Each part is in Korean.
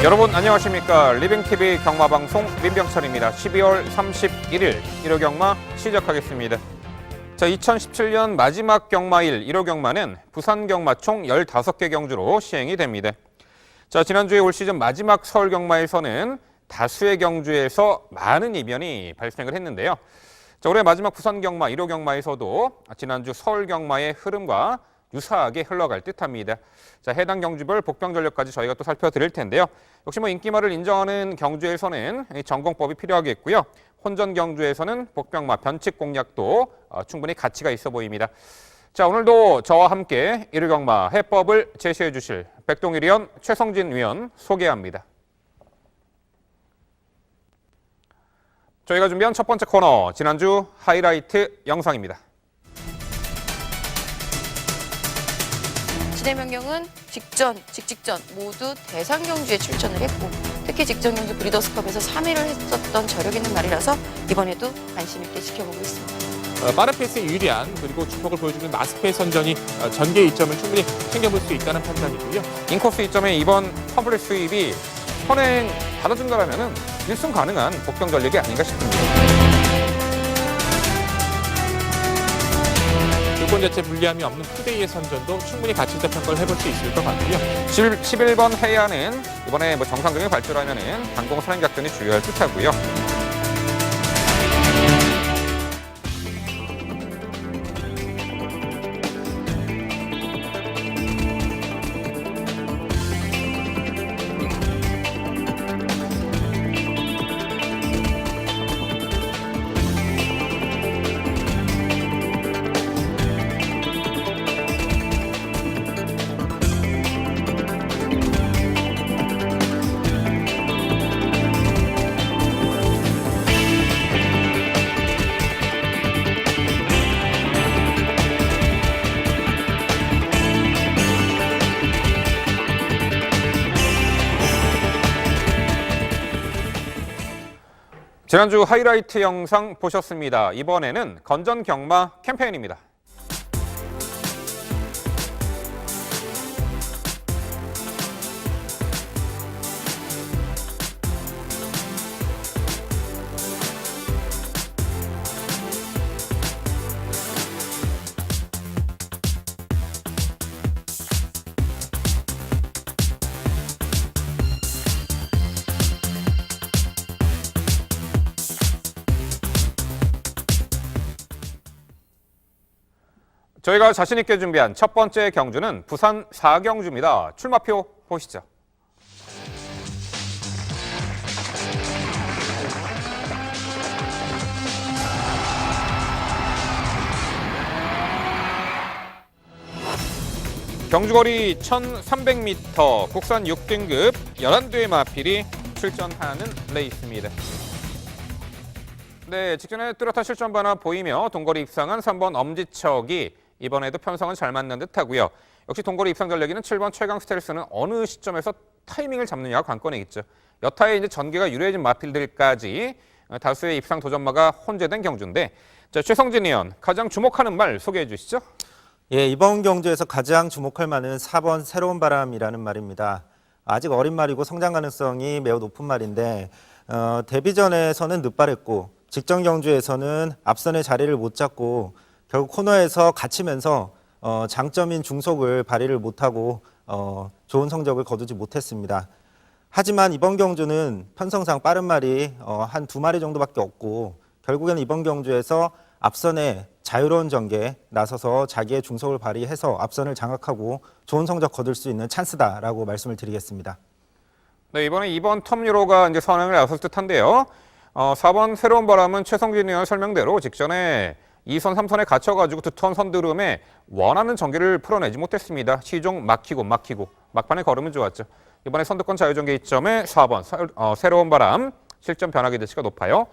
여러분 안녕하십니까. 리빙TV 경마방송 민병철입니다. 12월 31일 1호 경마 시작하겠습니다. 자, 2017년 마지막 경마일 1호 경마는 부산 경마 총 15개 경주로 시행이 됩니다. 자, 지난주에 올 시즌 마지막 서울 경마에서는 다수의 경주에서 많은 이변이 발생을 했는데요. 자, 올해 마지막 부산 경마 1호 경마에서도 지난주 서울 경마의 흐름과 유사하게 흘러갈 듯합니다. 자, 해당 경주별 복병 전력까지 저희가 또 살펴드릴 텐데요. 역시 인기마를 인정하는 경주에서는 전공법이 필요하겠고요. 혼전 경주에서는 복병마 변칙 공략도 충분히 가치가 있어 보입니다. 자, 오늘도 저와 함께 1호 경마 해법을 제시해 주실 백동일 위원, 최성진 위원 소개합니다. 저희가 준비한 첫 번째 코너, 지난주 하이라이트 영상입니다. 진해명령은 직전 모두 대상 경주에 출전을 했고 특히 직전 경주 브리더스컵에서 3위를 했었던 저력 있는 말이라서 이번에도 관심 있게 지켜보고 있습니다. 빠른 페이스에 유리한 그리고 주목을 보여주는 마스크의 선전이 전개 이점을 충분히 챙겨볼 수 있다는 판단이고요. 인코스 이점의 이번 컴플릿 수입이 선행 받아준다라면 1승 가능한 복병 전력이 아닌가 싶습니다. 조건 자체 불리함이 없는 투데이의 선전도 충분히 가치 있다 평가를 해볼 수 있을 것 같고요. 11번 해야는 이번에 정상적인 발주라면은 항공 선행 작전이 주요할 듯하고요. 지난주 하이라이트 영상 보셨습니다. 이번에는 건전 경마 캠페인입니다. 저희가 자신 있게 준비한 첫 번째 경주는 부산 4경주입니다. 출마표 보시죠. 경주거리 1300m, 국산 6등급 11대의 마필이 출전하는 레이스입니다. 네, 직전에 뚜렷한 실전 변화 보이며 동거리 입상한 3번 엄지척이 이번에도 편성은 잘 맞는 듯하고요. 역시 동거리 입상 전략에는 7번 최강 스텔스는 어느 시점에서 타이밍을 잡느냐가 관건이 있죠. 여타의 이제 전개가 유리해진 마필들까지 다수의 입상 도전마가 혼재된 경주인데, 자, 최성진 의원 가장 주목하는 말 소개해 주시죠. 예, 이번 경주에서 가장 주목할 말은 4번 새로운 바람이라는 말입니다. 아직 어린 말이고 성장 가능성이 매우 높은 말인데 데뷔전에서는 늦발했고 직전 경주에서는 앞선의 자리를 못 잡고 결국 코너에서 갇히면서 장점인 중속을 발휘를 못하고 좋은 성적을 거두지 못했습니다. 하지만 이번 경주는 편성상 빠른 말이 한 2마리 정도밖에 없고 결국에는 이번 경주에서 앞선에 자유로운 전개에 나서서 자기의 중속을 발휘해서 앞선을 장악하고 좋은 성적 거둘 수 있는 찬스다라고 말씀을 드리겠습니다. 네, 이번에 2번 텀유로가 이제 선행을 나설 듯한데요. 4번 새로운 바람은 최성진 의원 설명대로 직전에 2선, 3선에 갇혀가지고 두터운 선두름에 원하는 전개를 풀어내지 못했습니다. 시종 막히고 막판에 걸음은 좋았죠. 이번에 선두권 자유전개 이점에 4번 새로운 바람 실점 변화 기대치가 높아요.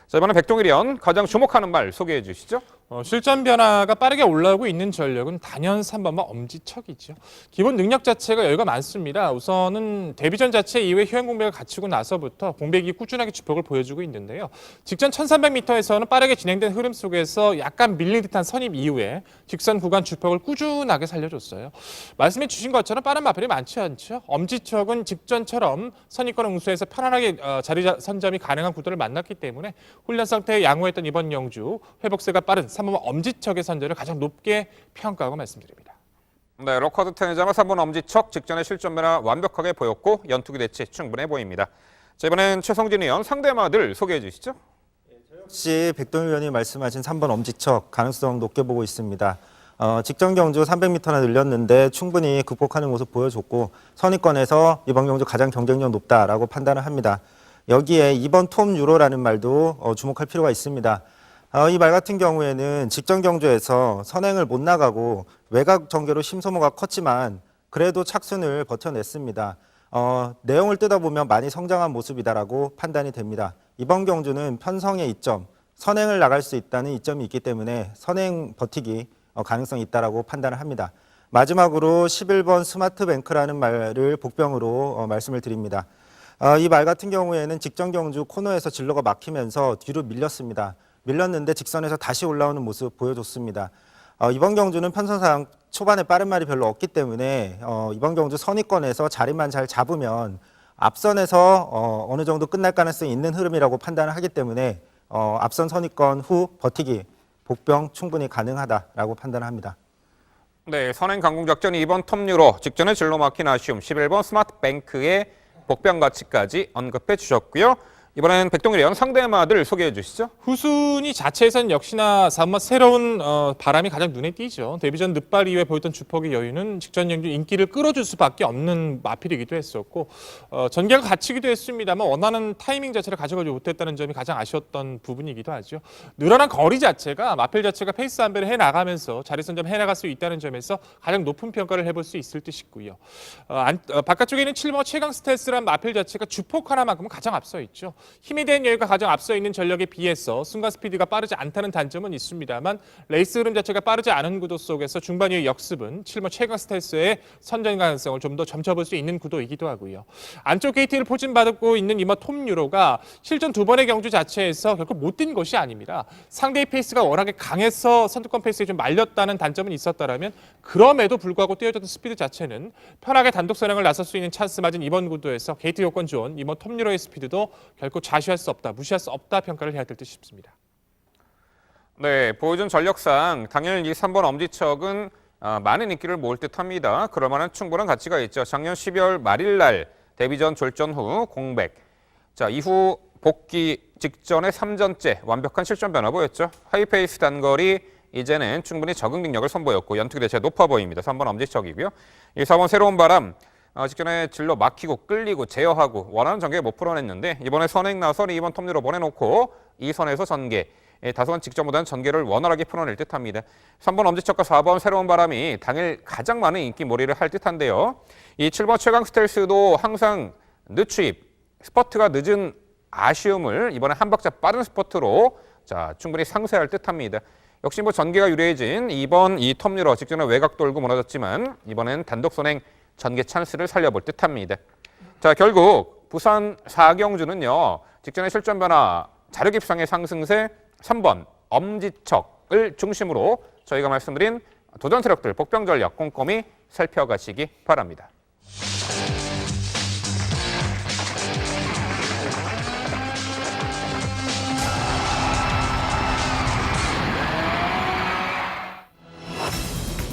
자, 이번엔 백동일 의원 가장 주목하는 말 소개해 주시죠. 실전 변화가 빠르게 올라오고 있는 전력은 단연 3번과 엄지척이죠. 기본 능력 자체가 여유가 많습니다. 우선은 데뷔전 자체 이후에 효연 공백을 갖추고 나서부터 공백이 꾸준하게 주폭을 보여주고 있는데요. 직전 1300m에서는 빠르게 진행된 흐름 속에서 약간 밀린 듯한 선입 이후에 직선 구간 주폭을 꾸준하게 살려줬어요. 말씀해 주신 것처럼 빠른 마필이 많지 않죠. 엄지척은 직전처럼 선입권 응수에서 편안하게 자리 선점이 가능한 구도를 만났기 때문에 훈련 상태에 양호했던 이번 영주 회복세가 빠른 3번 엄지척의 선전을 가장 높게 평가하고 말씀드립니다. 네, 로커드 테니자마 3번 엄지척 직전의 실전 변화 완벽하게 보였고 연투기 대치 충분해 보입니다. 자, 이번엔 최성진 의원 상대마들 소개해 주시죠. 역시 백동일 의원이 말씀하신 3번 엄지척 가능성 높게 보고 있습니다. 직전 경주 300m나 늘렸는데 충분히 극복하는 모습 보여줬고 선입권에서 이번 경주 가장 경쟁력 높다라고 판단을 합니다. 여기에 2번 톰 유로라는 말도 주목할 필요가 있습니다. 이 말 같은 경우에는 직전 경주에서 선행을 못 나가고 외곽 전개로 심소모가 컸지만 그래도 착순을 버텨냈습니다. 내용을 뜯어보면 많이 성장한 모습이다라고 판단이 됩니다. 이번 경주는 편성의 이점, 선행을 나갈 수 있다는 이점이 있기 때문에 선행 버티기 가능성이 있다라고 판단을 합니다. 마지막으로 11번 스마트뱅크라는 말을 복병으로 말씀을 드립니다. 이 말 같은 경우에는 직전 경주 코너에서 진로가 막히면서 뒤로 밀렸는데 직선에서 다시 올라오는 모습 보여줬습니다. 이번 경주는 편성상 초반에 빠른 말이 별로 없기 때문에 이번 경주 선입권에서 자리만 잘 잡으면 앞선에서 어느 정도 끝날 가능성이 있는 흐름이라고 판단을 하기 때문에 앞선 선입권 후 버티기, 복병 충분히 가능하다라고 판단합니다. 네, 선행 강공 작전이 2번 톱유로 직전에 진로 막힌 아쉬움 11번 스마트뱅크의 복병 가치까지 언급해 주셨고요. 이번엔 백동일 의원 상대마들 소개해 주시죠. 후순위 자체에서는 역시나 3번 새로운 바람이 가장 눈에 띄죠. 데뷔전 늦발 이후에 보였던 주폭의 여유는 직전 영주 인기를 끌어줄 수밖에 없는 마필이기도 했었고 전개가 갇히기도 했습니다만 원하는 타이밍 자체를 가져가지 못했다는 점이 가장 아쉬웠던 부분이기도 하죠. 늘어난 거리 자체가 마필 자체가 페이스 안배를 해나가면서 자리 선점 해나갈 수 있다는 점에서 가장 높은 평가를 해볼 수 있을 듯 싶고요. 바깥쪽에 있는 7번 최강 스텔스란 마필 자체가 주폭 하나만큼은 가장 앞서 있죠. 힘에 대한 여유가 가장 앞서 있는 전력에 비해서 순간 스피드가 빠르지 않다는 단점은 있습니다만 레이스 흐름 자체가 빠르지 않은 구도 속에서 중반 이후 역습은 7번 최강 스텔스의 선전 가능성을 좀 더 점쳐볼 수 있는 구도이기도 하고요. 안쪽 게이트를 포진받고 있는 이번 톰 유로가 실전 두 번의 경주 자체에서 결코 못 뛴 것이 아닙니다. 상대의 페이스가 워낙에 강해서 선두권 페이스에 좀 말렸다는 단점은 있었다라면 그럼에도 불구하고 뛰어졌던 스피드 자체는 편하게 단독 선행을 나설 수 있는 찬스 맞은 이번 구도에서 게이트 요건 좋은 이번 톰 유로의 스피드도 결코 좌시할 수 없다, 무시할 수 없다 평가를 해야 될 듯 싶습니다. 네, 보여준 전력상 당일 이 3번 엄지척은 많은 인기를 모을 듯합니다. 그럴 만한 충분한 가치가 있죠. 작년 12월 말일 날 데뷔전 졸전 후 공백. 자, 이후 복귀 직전에 3전째 완벽한 실전 변화 보였죠. 하이페이스 단거리 이제는 충분히 적응 능력을 선보였고 연투기 대체 높아 보입니다. 3번 엄지척이고요. 이 4번 새로운 바람. 직전에 진로 막히고 끌리고 제어하고 원하는 전개 못 풀어냈는데 이번에 선행 나선이 2번 톱니로 보내놓고 이 선에서 전개. 다소간 직전보다는 전개를 원활하게 풀어낼 듯합니다. 3번 엄지척과 4번 새로운 바람이 당일 가장 많은 인기몰이를 할 듯한데요. 이 7번 최강 스텔스도 항상 늦추입, 스퍼트가 늦은 아쉬움을 이번에 한 박자 빠른 스퍼트로 충분히 상쇄할 듯합니다. 역시 전개가 유리해진 2번 이 톱니로 직전에 외곽 돌고 무너졌지만 이번엔 단독 선행 전개 찬스를 살려볼 듯합니다. 자, 결국 부산 4경주는요. 직전의 실전 변화, 자력 입상의 상승세 3번 엄지척을 중심으로 저희가 말씀드린 도전 세력들 복병 전략 꼼꼼히 살펴가시기 바랍니다.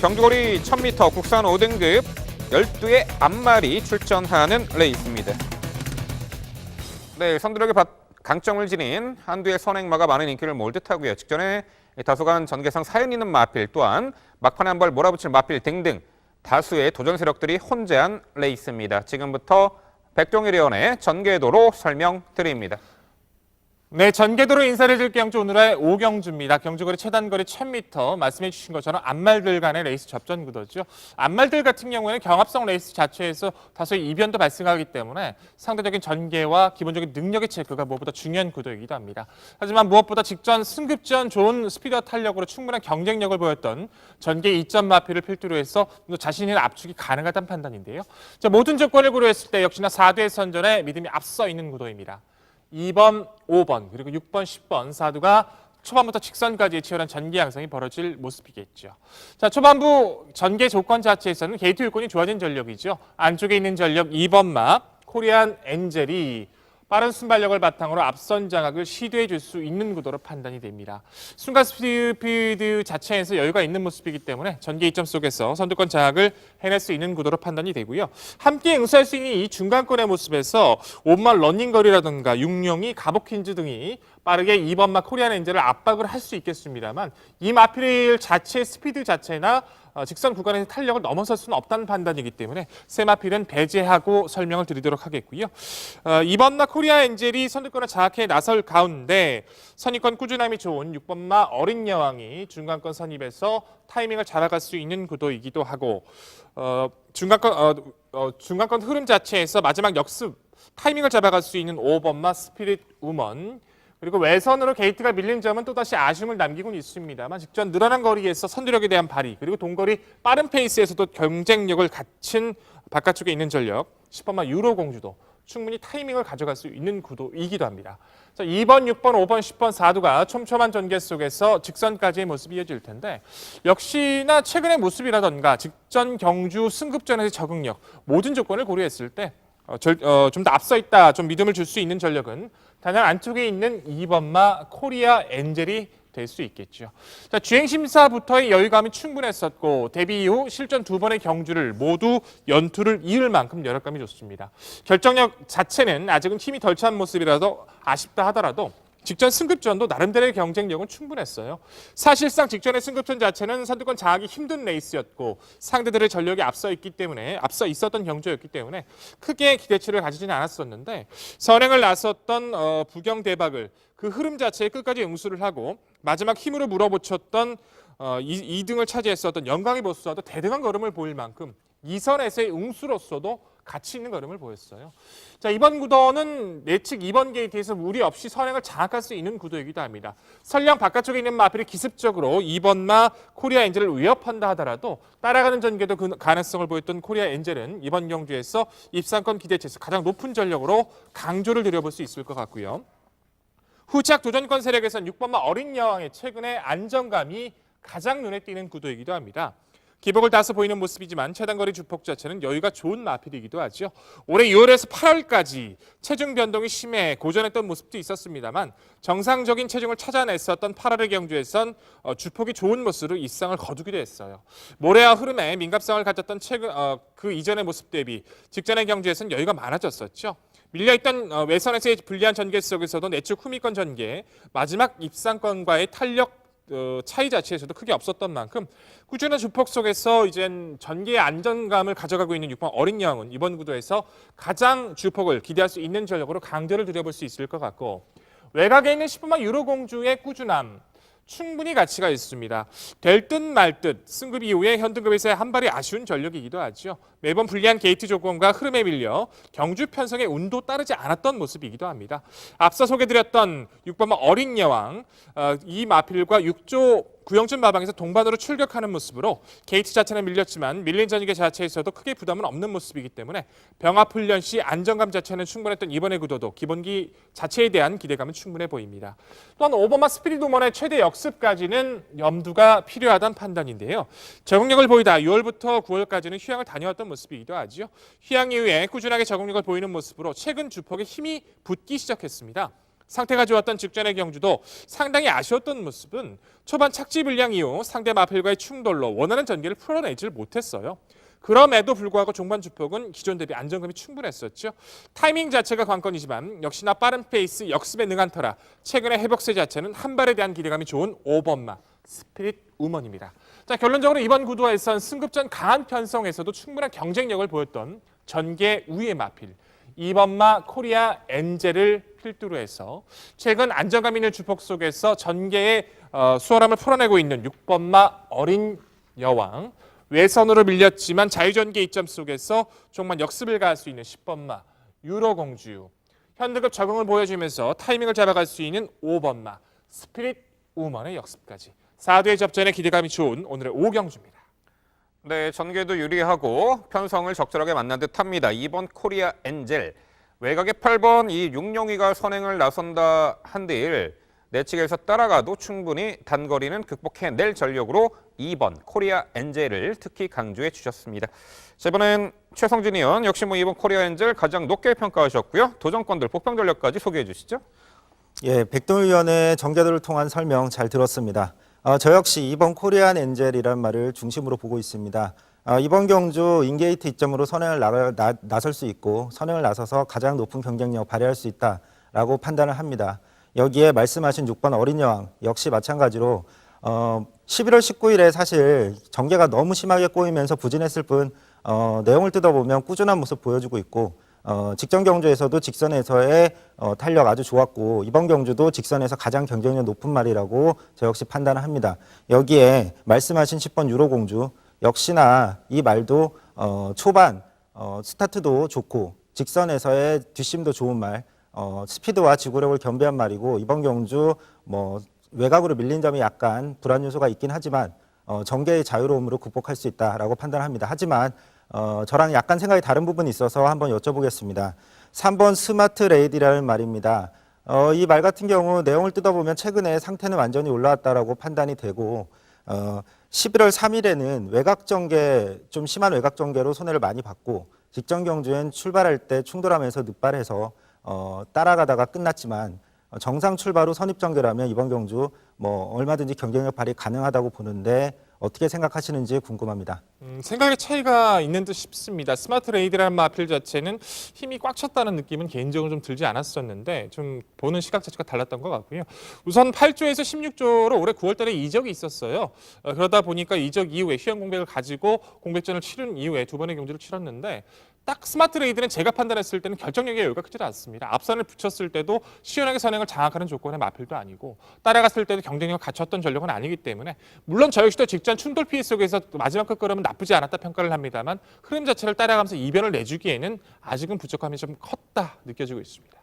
경주거리 1000m 국산 5등급 12의 앞마리 출전하는 레이스입니다. 네, 선두력의 강점을 지닌 한두의 선행마가 많은 인기를 모을 듯하고요. 직전에 다소간 전개상 사연 있는 마필 또한 막판에 한 발 몰아붙일 마필 등등 다수의 도전 세력들이 혼재한 레이스입니다. 지금부터 백동일 의원의 전개도로 설명드립니다. 네, 전개도로 인사를 드릴 경주 오늘의 5경주입니다. 경주거리 최단거리 1000m 말씀해 주신 것처럼 앞말들 간의 레이스 접전 구도죠. 앞말들 같은 경우에는 경합성 레이스 자체에서 다소의 이변도 발생하기 때문에 상대적인 전개와 기본적인 능력의 체크가 무엇보다 중요한 구도이기도 합니다. 하지만 무엇보다 직전 승급전 좋은 스피드와 탄력으로 충분한 경쟁력을 보였던 전개 2점 마피를 필두로 해서 자신의 압축이 가능하다는 판단인데요. 자, 모든 조건을 고려했을 때 역시나 4대 선전에 믿음이 앞서 있는 구도입니다. 2번, 5번, 그리고 6번, 10번 사두가 초반부터 직선까지의 치열한 전개 양상이 벌어질 모습이겠죠. 자, 초반부 전개 조건 자체에서는 게이트 요건이 좋아진 전력이죠. 안쪽에 있는 전력 2번 마 코리안 엔젤이 빠른 순발력을 바탕으로 앞선 장악을 시도해 줄 수 있는 구도로 판단이 됩니다. 순간 스피드 자체에서 여유가 있는 모습이기 때문에 전개 2점 속에서 선두권 장악을 해낼 수 있는 구도로 판단이 되고요. 함께 응수할 수 있는 이 중간권의 모습에서 5번마 러닝거리라든가 육룡이 가복힌즈 등이 빠르게 2번마 코리안 엔젤을 압박을 할 수 있겠습니다만 이 마필 자체의 스피드 자체나 직선 구간에서 탄력을 넘어설 수는 없다는 판단이기 때문에 세 마필은 배제하고 설명을 드리도록 하겠고요. 2번마 코리아 엔젤이 선두권을 장악해 나설 가운데 선입권 꾸준함이 좋은 6번마 어린 여왕이 중간권 선입에서 타이밍을 잡아갈 수 있는 구도이기도 하고 중간권 흐름 자체에서 마지막 역습 타이밍을 잡아갈 수 있는 5번마 스피릿 우먼 그리고 외선으로 게이트가 밀린 점은 또다시 아쉬움을 남기곤 있습니다만 직전 늘어난 거리에서 선두력에 대한 발휘 그리고 동거리 빠른 페이스에서도 경쟁력을 갖춘 바깥쪽에 있는 전력 10번마 유로공주도 충분히 타이밍을 가져갈 수 있는 구도이기도 합니다. 자, 2번, 6번, 5번, 10번, 4두가 촘촘한 전개 속에서 직선까지의 모습이 이어질 텐데 역시나 최근의 모습이라던가 직전 경주 승급전에서의 적응력 모든 조건을 고려했을 때 좀 더 앞서 있다, 좀 믿음을 줄 수 있는 전력은 단연 안쪽에 있는 2번마 코리아 엔젤이 될 수 있겠죠. 자, 주행심사부터의 여유감이 충분했었고 데뷔 이후 실전 2번의 경주를 모두 연투를 이을 만큼 여력감이 좋습니다. 결정력 자체는 아직은 힘이 덜 찬 모습이라서 아쉽다 하더라도 직전 승급전도 나름대로의 경쟁력은 충분했어요. 사실상 직전의 승급전 자체는 선두권 장악이 힘든 레이스였고 상대들의 전력이 앞서 있었던 경주였기 때문에 크게 기대치를 가지지는 않았었는데 선행을 나섰던 부경 대박을 그 흐름 자체에 끝까지 응수를 하고 마지막 힘으로 물어붙였던 2등을 차지했었던 영광의 보스와도 대등한 걸음을 보일 만큼 2선에서의 응수로서도 가치 있는 걸음을 보였어요. 자, 이번 구도는 내측 2번 게이트에서 무리 없이 선행을 장악할 수 있는 구도이기도 합니다. 설령 바깥쪽에 있는 마필이 기습적으로 2번마 코리아 엔젤을 위협한다 하더라도 따라가는 전개도 그 가능성을 보였던 코리아 엔젤은 이번 경주에서 입상권 기대치에서 가장 높은 전력으로 강조를 드려볼 수 있을 것 같고요. 후착 도전권 세력에선 6번마 어린 여왕의 최근의 안정감이 가장 눈에 띄는 구도이기도 합니다. 기복을 다소 보이는 모습이지만 최단거리 주폭 자체는 여유가 좋은 마필이기도 하죠. 올해 6월에서 8월까지 체중 변동이 심해 고전했던 모습도 있었습니다만 정상적인 체중을 찾아냈었던 8월의 경주에선 주폭이 좋은 모습으로 입상을 거두기도 했어요. 모래와 흐름에 민감성을 가졌던 그 이전의 모습 대비 직전의 경주에선 여유가 많아졌었죠. 밀려있던 외선에서의 불리한 전개 속에서도 내측 후미권 전개, 마지막 입상권과의 탄력 차이 자체에서도 크게 없었던 만큼 꾸준한 주폭 속에서 이젠 전개의 안정감을 가져가고 있는 6번 어린 여왕은 이번 구도에서 가장 주폭을 기대할 수 있는 전력으로 강조를 드려볼 수 있을 것 같고 외곽에 있는 10번마 유로공주의 꾸준함 충분히 가치가 있습니다. 될 듯 말 듯 승급 이후에 현등급에서의 한 발이 아쉬운 전력이기도 하죠. 매번 불리한 게이트 조건과 흐름에 밀려 경주 편성의 운도 따르지 않았던 모습이기도 합니다. 앞서 소개드렸던 6번마 어린 여왕 이 마필과 6조 구영준 마방에서 동반으로 출격하는 모습으로 게이트 자체는 밀렸지만 밀린 전개 자체에서도 크게 부담은 없는 모습이기 때문에 병합 훈련 시 안정감 자체는 충분했던 이번의 구도도 기본기 자체에 대한 기대감은 충분해 보입니다. 또한 5번마 스피릿 우먼의 최대 역습까지는 염두가 필요하다는 판단인데요. 적응력을 보이다 6월부터 9월까지는 휴양을 다녀왔던 모습이기도 하죠. 휴양 이후에 꾸준하게 적응력을 보이는 모습으로 최근 주폭에 힘이 붙기 시작했습니다. 상태가 좋았던 직전의 경주도 상당히 아쉬웠던 모습은 초반 착지 불량 이후 상대 마필과의 충돌로 원하는 전개를 풀어내질 못했어요. 그럼에도 불구하고 종반 주폭은 기존 대비 안정감이 충분했었죠. 타이밍 자체가 관건이지만 역시나 빠른 페이스 역습에 능한 터라 최근의 회복세 자체는 한 발에 대한 기대감이 좋은 5번마 스피릿 우먼입니다. 자, 결론적으로 이번 구도에선 승급전 강한 편성에서도 충분한 경쟁력을 보였던 전개 우위의 마필 2번마 코리아 엔젤을 필두로 해서 최근 안정감 있는 주폭 속에서 전개의 수월함을 풀어내고 있는 6번마 어린 여왕, 외선으로 밀렸지만 자유전개 이점 속에서 조금만 역습을 가할 수 있는 10번마 유로공주, 현대급 적응을 보여주면서 타이밍을 잡아갈 수 있는 5번마 스피릿 우먼의 역습까지 4대 접전에 기대감이 좋은 오늘의 5경주입니다. 네, 전개도 유리하고 편성을 적절하게 만난 듯합니다. 2번 코리아 엔젤, 외곽의 8번 이 육룡이가 선행을 나선다 한들 내측에서 따라가도 충분히 단거리는 극복해낼 전력으로 2번 코리아 엔젤을 특히 강조해 주셨습니다. 자, 이번엔 최성진 의원 역시 2번 코리아 엔젤 가장 높게 평가하셨고요. 도전권들 복병 전력까지 소개해 주시죠. 예, 백동일 위원의 전개도를 통한 설명 잘 들었습니다. 저 역시 2번 코리안 엔젤이란 말을 중심으로 보고 있습니다. 이번 경주 인게이트 이점으로 선행을 나설 수 있고 선행을 나서서 가장 높은 경쟁력 발휘할 수 있다라고 판단을 합니다. 여기에 말씀하신 6번 어린 여왕 역시 마찬가지로 11월 19일에 사실 전개가 너무 심하게 꼬이면서 부진했을 뿐 내용을 뜯어보면 꾸준한 모습 보여주고 있고 직전 경주에서도 직선에서의 탄력 아주 좋았고 이번 경주도 직선에서 가장 경쟁력 높은 말이라고 저 역시 판단을 합니다. 여기에 말씀하신 10번 유로공주 역시나 이 말도 초반 스타트도 좋고 직선에서의 뒷심도 좋은 말, 스피드와 지구력을 겸비한 말이고 이번 경주 외곽으로 밀린 점이 약간 불안 요소가 있긴 하지만 전개의 자유로움으로 극복할 수 있다라고 판단합니다. 하지만 저랑 약간 생각이 다른 부분이 있어서 한번 여쭤보겠습니다. 3번 스마트 레이디라는 말입니다. 이 말 같은 경우 내용을 뜯어보면 최근에 상태는 완전히 올라왔다라고 판단이 되고 11월 3일에는 외곽 전개, 좀 심한 외곽 전개로 손해를 많이 받고 직전 경주엔 출발할 때 충돌하면서 늑발해서 따라가다가 끝났지만 정상 출발 후 선입 전개라면 이번 경주 얼마든지 경쟁력 발휘 가능하다고 보는데 어떻게 생각하시는지 궁금합니다. 생각의 차이가 있는 듯 싶습니다. 스마트 레이디라는 마필 자체는 힘이 꽉 찼다는 느낌은 개인적으로 좀 들지 않았었는데 좀 보는 시각 자체가 달랐던 것 같고요. 우선 8조에서 16조로 올해 9월 달에 이적이 있었어요. 그러다 보니까 이적 이후에 휴양 공백을 가지고 공백전을 치른 이후에 두 번의 경주를 치렀는데 딱 스마트 레이드는 제가 판단했을 때는 결정력에 여유가 크지 않습니다. 앞선을 붙였을 때도 시원하게 선행을 장악하는 조건의 마필도 아니고 따라갔을 때도 경쟁력을 갖췄던 전력은 아니기 때문에 물론 저 역시도 직전 충돌 피해 속에서 마지막 끝걸음은 나쁘지 않았다 평가를 합니다만 흐름 자체를 따라가면서 이변을 내주기에는 아직은 부족함이 좀 컸다 느껴지고 있습니다.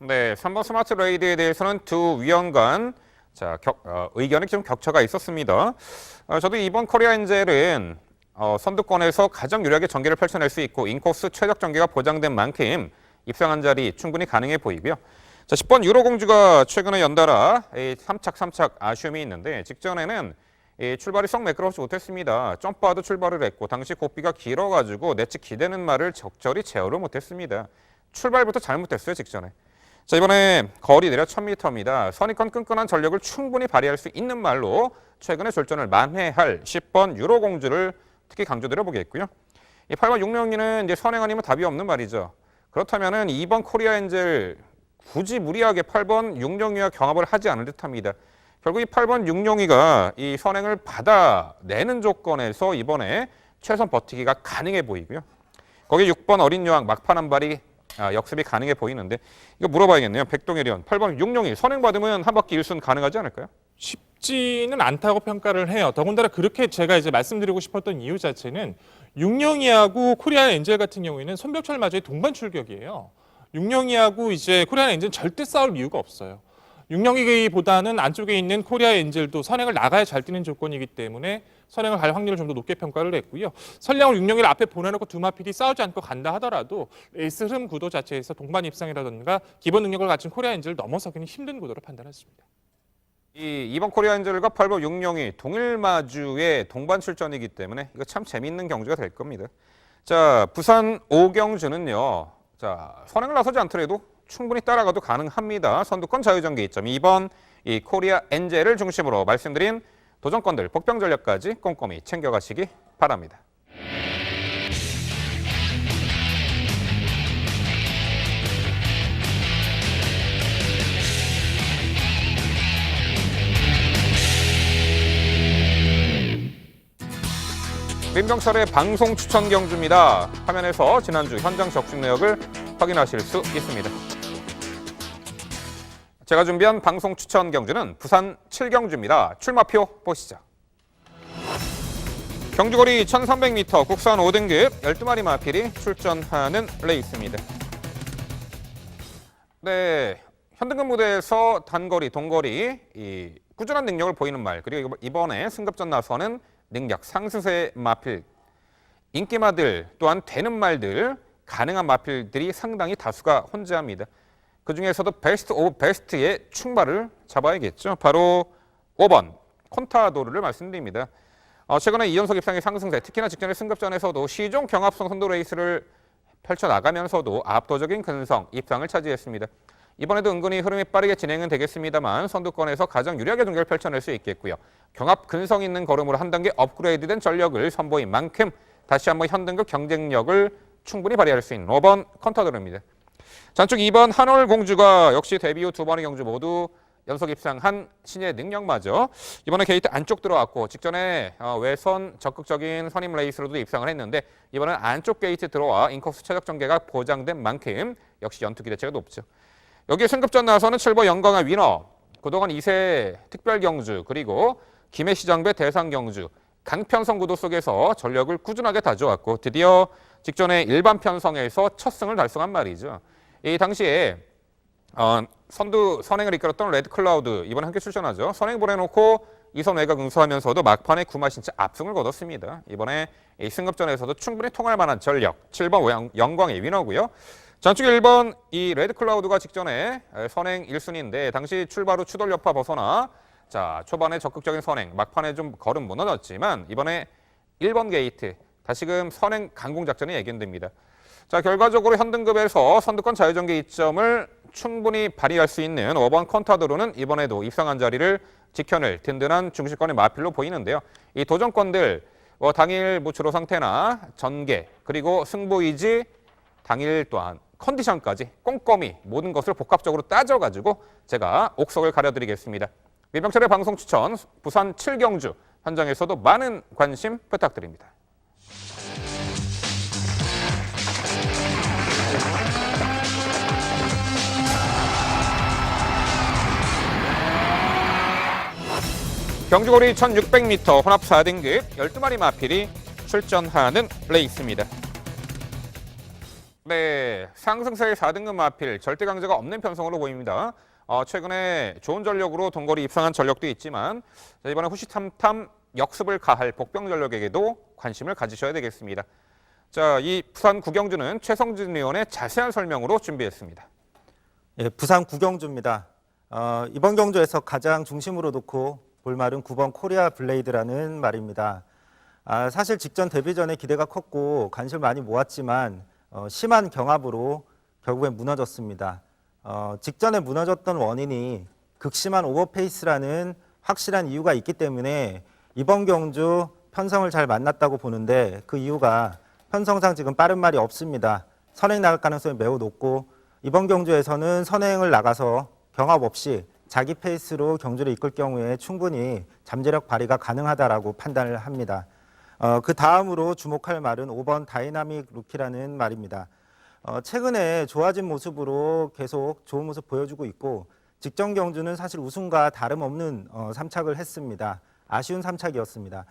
네, 3번 스마트 레이드에 대해서는 두 위원 간 의견이 좀 격차가 있었습니다. 저도 이번 코리아 엔젤은 선두권에서 가장 유리하게 전개를 펼쳐낼 수 있고 인코스 최적 전개가 보장된 만큼 입상한 자리 충분히 가능해 보이고요. 자, 10번 유로공주가 최근에 연달아 3착 아쉬움이 있는데 직전에는 출발이 썩 매끄럽지 못했습니다. 점프하도 출발을 했고 당시 고비가 길어가지고 내측 기대는 말을 적절히 제어를 못했습니다. 출발부터 잘못했어요, 직전에. 자, 이번에 거리 내려 1000m입니다. 선입권 끈끈한 전력을 충분히 발휘할 수 있는 말로 최근에 졸전을 만회할 10번 유로공주를 특히 강조드려 보겠고요. 이 8번 육룡이는 이제 선행 아니면 답이 없는 말이죠. 그렇다면은 2번 코리아 엔젤 굳이 무리하게 8번 육룡이와 경합을 하지 않을 듯합니다. 결국 이 8번 육룡이가 이 선행을 받아내는 조건에서 이번에 최선 버티기가 가능해 보이고요. 거기에 6번 어린 여왕 막판 한 발이 역습이 가능해 보이는데 이거 물어봐야겠네요. 백동일 의원, 8번 육룡이 선행 받으면 한 바퀴 1순 가능하지 않을까요? 쉽지는 않다고 평가를 해요. 더군다나 그렇게 제가 이제 말씀드리고 싶었던 이유 자체는 육룡이하고 코리안 엔젤 같은 경우에는 손벽철마저의 동반 출격이에요. 육룡이하고 이제 코리안 엔젤은 절대 싸울 이유가 없어요. 육룡이보다는 안쪽에 있는 코리아 엔젤도 선행을 나가야 잘 뛰는 조건이기 때문에 선행을 갈 확률을 좀 더 높게 평가를 했고요. 설령 육룡이를 앞에 보내놓고 두 마필이 싸우지 않고 간다 하더라도 레이스 흐름 구도 자체에서 동반 입상이라든가 기본 능력을 갖춘 코리아 엔젤을 넘어서기는 힘든 구도로 판단했습니다. 이 2번 코리아 엔젤과 8번 육룡이 동일 마주의 동반 출전이기 때문에 이거 참 재밌는 경주가 될 겁니다. 자, 부산 5경주는요. 자, 선행을 나서지 않더라도 충분히 따라가도 가능합니다. 선두권 자유전개 2점. 2번 이 코리아 엔젤을 중심으로 말씀드린 도전권들 복병 전략까지 꼼꼼히 챙겨가시기 바랍니다. 민병철의 방송 추천 경주입니다. 화면에서 지난주 현장 적중 내역을 확인하실 수 있습니다. 제가 준비한 방송 추천 경주는 부산 7경주입니다. 출마표 보시죠. 경주거리 1300m 국산 5등급 12마리 마필이 출전하는 레이스입니다. 네, 현등급 무대에서 단거리, 동거리 이 꾸준한 능력을 보이는 말, 그리고 이번에 승급전 나서는 능력 상승세 마필, 인기마들 또한 되는 말들, 가능한 마필들이 상당히 다수가 혼재합니다. 그중에서도 베스트 오브 베스트의 충발을 잡아야겠죠. 바로 5번 콘타도르를 말씀드립니다. 최근에 이연속 입상의 상승세, 특히나 직전의 승급전에서도 시종 경합성 선두 레이스를 펼쳐나가면서도 압도적인 근성, 입상을 차지했습니다. 이번에도 은근히 흐름이 빠르게 진행은 되겠습니다만 선두권에서 가장 유리하게 경기를 펼쳐낼 수 있겠고요. 경합 근성 있는 걸음으로 한 단계 업그레이드된 전력을 선보인 만큼 다시 한번 현등급 경쟁력을 충분히 발휘할 수 있는 5번 컨타도르입니다. 전쪽 2번 한올공주가 역시 데뷔 후 2번의 경주 모두 연속 입상한 신의 능력마저 이번에 게이트 안쪽 들어왔고 직전에 외선 적극적인 선임 레이스로도 입상을 했는데 이번엔 안쪽 게이트 들어와 인코스 최적 전개가 보장된 만큼 역시 연투 기대치가 높죠. 여기에 승급전 나서는 7번 영광의 위너, 그동안 2세 특별경주, 그리고 김해시장배 대상경주, 강편성 구도 속에서 전력을 꾸준하게 다져왔고 드디어 직전에 일반 편성에서 첫 승을 달성한 말이죠. 이 당시에 선행을 이끌었던 레드클라우드 이번에 함께 출전하죠. 선행 보내놓고 2선 외곽 응수하면서도 막판에 구마신차 압승을 거뒀습니다. 이번에 이 승급전에서도 충분히 통할 만한 전력 7번 영광의 위너고요. 전축 1번 이 레드클라우드가 직전에 선행 1순위인데 당시 출발 후 추돌 여파 벗어나 자 초반에 적극적인 선행, 막판에 좀 걸음 무너졌지만 이번에 1번 게이트 다시금 선행 강공 작전이 예견됩니다. 자 결과적으로 현등급에서 선두권 자유전개 이점을 충분히 발휘할 수 있는 5번 컨타도로는 이번에도 입상한 자리를 지켜낼 든든한 중심권의 마필로 보이는데요. 이 도전권들 당일 주로 상태나 전개 그리고 승부 의지 당일 또한 컨디션까지 꼼꼼히 모든 것을 복합적으로 따져가지고 제가 옥석을 가려드리겠습니다. 민병철의 방송 추천 부산 7경주 현장에서도 많은 관심 부탁드립니다. 경주거리 1600m 혼합 4등급 12마리 마필이 출전하는 레이스입니다. 네, 상승세의 4등급 마필 절대 강자가 없는 편성으로 보입니다. 최근에 좋은 전력으로 동거리 입상한 전력도 있지만 이번에 후시탐탐 역습을 가할 복병 전력에게도 관심을 가지셔야 되겠습니다. 자, 이 부산 구경주는 최성진 의원의 자세한 설명으로 준비했습니다. 예, 부산 구경주입니다. 이번 경주에서 가장 중심으로 놓고 볼 말은 9번 코리아 블레이드라는 말입니다. 사실 직전 데뷔 전에 기대가 컸고 관심을 많이 모았지만 심한 경합으로 결국엔 무너졌습니다. 직전에 무너졌던 원인이 극심한 오버페이스라는 확실한 이유가 있기 때문에 이번 경주 편성을 잘 만났다고 보는데 그 이유가 편성상 지금 빠른 말이 없습니다. 선행 나갈 가능성이 매우 높고 이번 경주에서는 선행을 나가서 경합 없이 자기 페이스로 경주를 이끌 경우에 충분히 잠재력 발휘가 가능하다라고 판단을 합니다. 그 다음으로 주목할 말은 5번 다이나믹 루키라는 말입니다. 최근에 좋아진 모습으로 계속 좋은 모습 보여주고 있고 직전 경주는 사실 우승과 다름없는 3착을 했습니다. 아쉬운 3착이었습니다.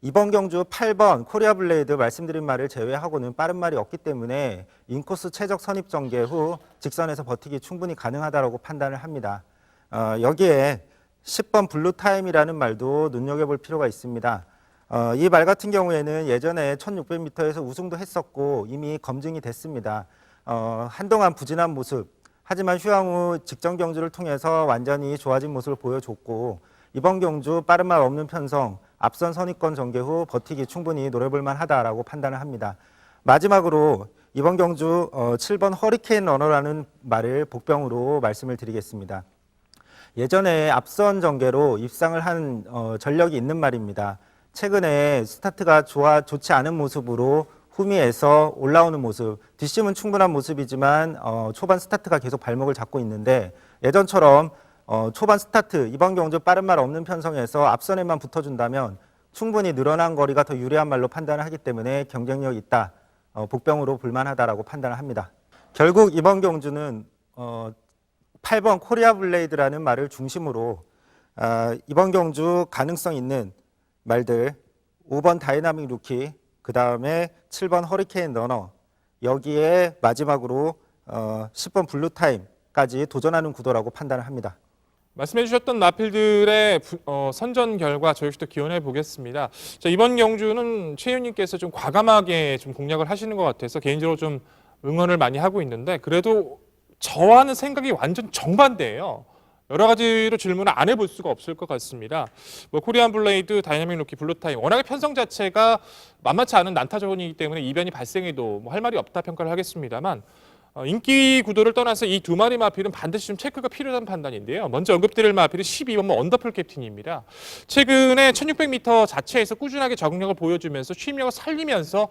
이번 경주 8번 코리아 블레이드 말씀드린 말을 제외하고는 빠른 말이 없기 때문에 인코스 최적 선입 전개 후 직선에서 버티기 충분히 가능하다고 판단을 합니다. 여기에 10번 블루타임이라는 말도 눈여겨볼 필요가 있습니다. 이 말 같은 경우에는 예전에 1600m에서 우승도 했었고 이미 검증이 됐습니다. 한동안 부진한 모습, 하지만 휴양 후 직전 경주를 통해서 완전히 좋아진 모습을 보여줬고 이번 경주 빠른 말 없는 편성, 앞선 선입권 전개 후 버티기 충분히 노려볼 만하다라고 판단을 합니다. 마지막으로 이번 경주 7번 허리케인 러너라는 말을 복병으로 말씀을 드리겠습니다. 예전에 앞선 전개로 입상을 한 전력이 있는 말입니다. 최근에 스타트가 좋지 않은 모습으로 후미에서 올라오는 모습, 뒷심은 충분한 모습이지만 초반 스타트가 계속 발목을 잡고 있는데 예전처럼 초반 스타트, 이번 경주 빠른 말 없는 편성에서 앞선에만 붙어준다면 충분히 늘어난 거리가 더 유리한 말로 판단을 하기 때문에 경쟁력 있다, 복병으로 볼만하다라고 판단을 합니다. 결국 이번 경주는 8번 코리아 블레이드라는 말을 중심으로 이번 경주 가능성 있는 말들 5번 다이나믹 루키, 그 다음에 7번 허리케인 러너, 여기에 마지막으로 10번 블루타임까지 도전하는 구도라고 판단을 합니다. 말씀해 주셨던 마필들의 선전 결과 저희 역시 또 기원해 보겠습니다. 자, 이번 경주는 최 의원님께서 좀 과감하게 좀 공략을 하시는 것 같아서 개인적으로 좀 응원을 많이 하고 있는데, 그래도 저와는 생각이 완전 정반대예요. 여러 가지로 질문을 안 해볼 수가 없을 것 같습니다. 뭐 코리안 블레이드, 다이나믹 루키, 블루타임, 워낙에 편성 자체가 만만치 않은 난타전이기 때문에 이변이 발생해도 뭐 할 말이 없다 평가를 하겠습니다만, 인기 구도를 떠나서 이 두 마리 마필은 반드시 좀 체크가 필요한 판단인데요. 먼저 언급드릴 마필은 12번 원더풀 캡틴입니다. 최근에 1600m 자체에서 꾸준하게 적응력을 보여주면서 취임력을 살리면서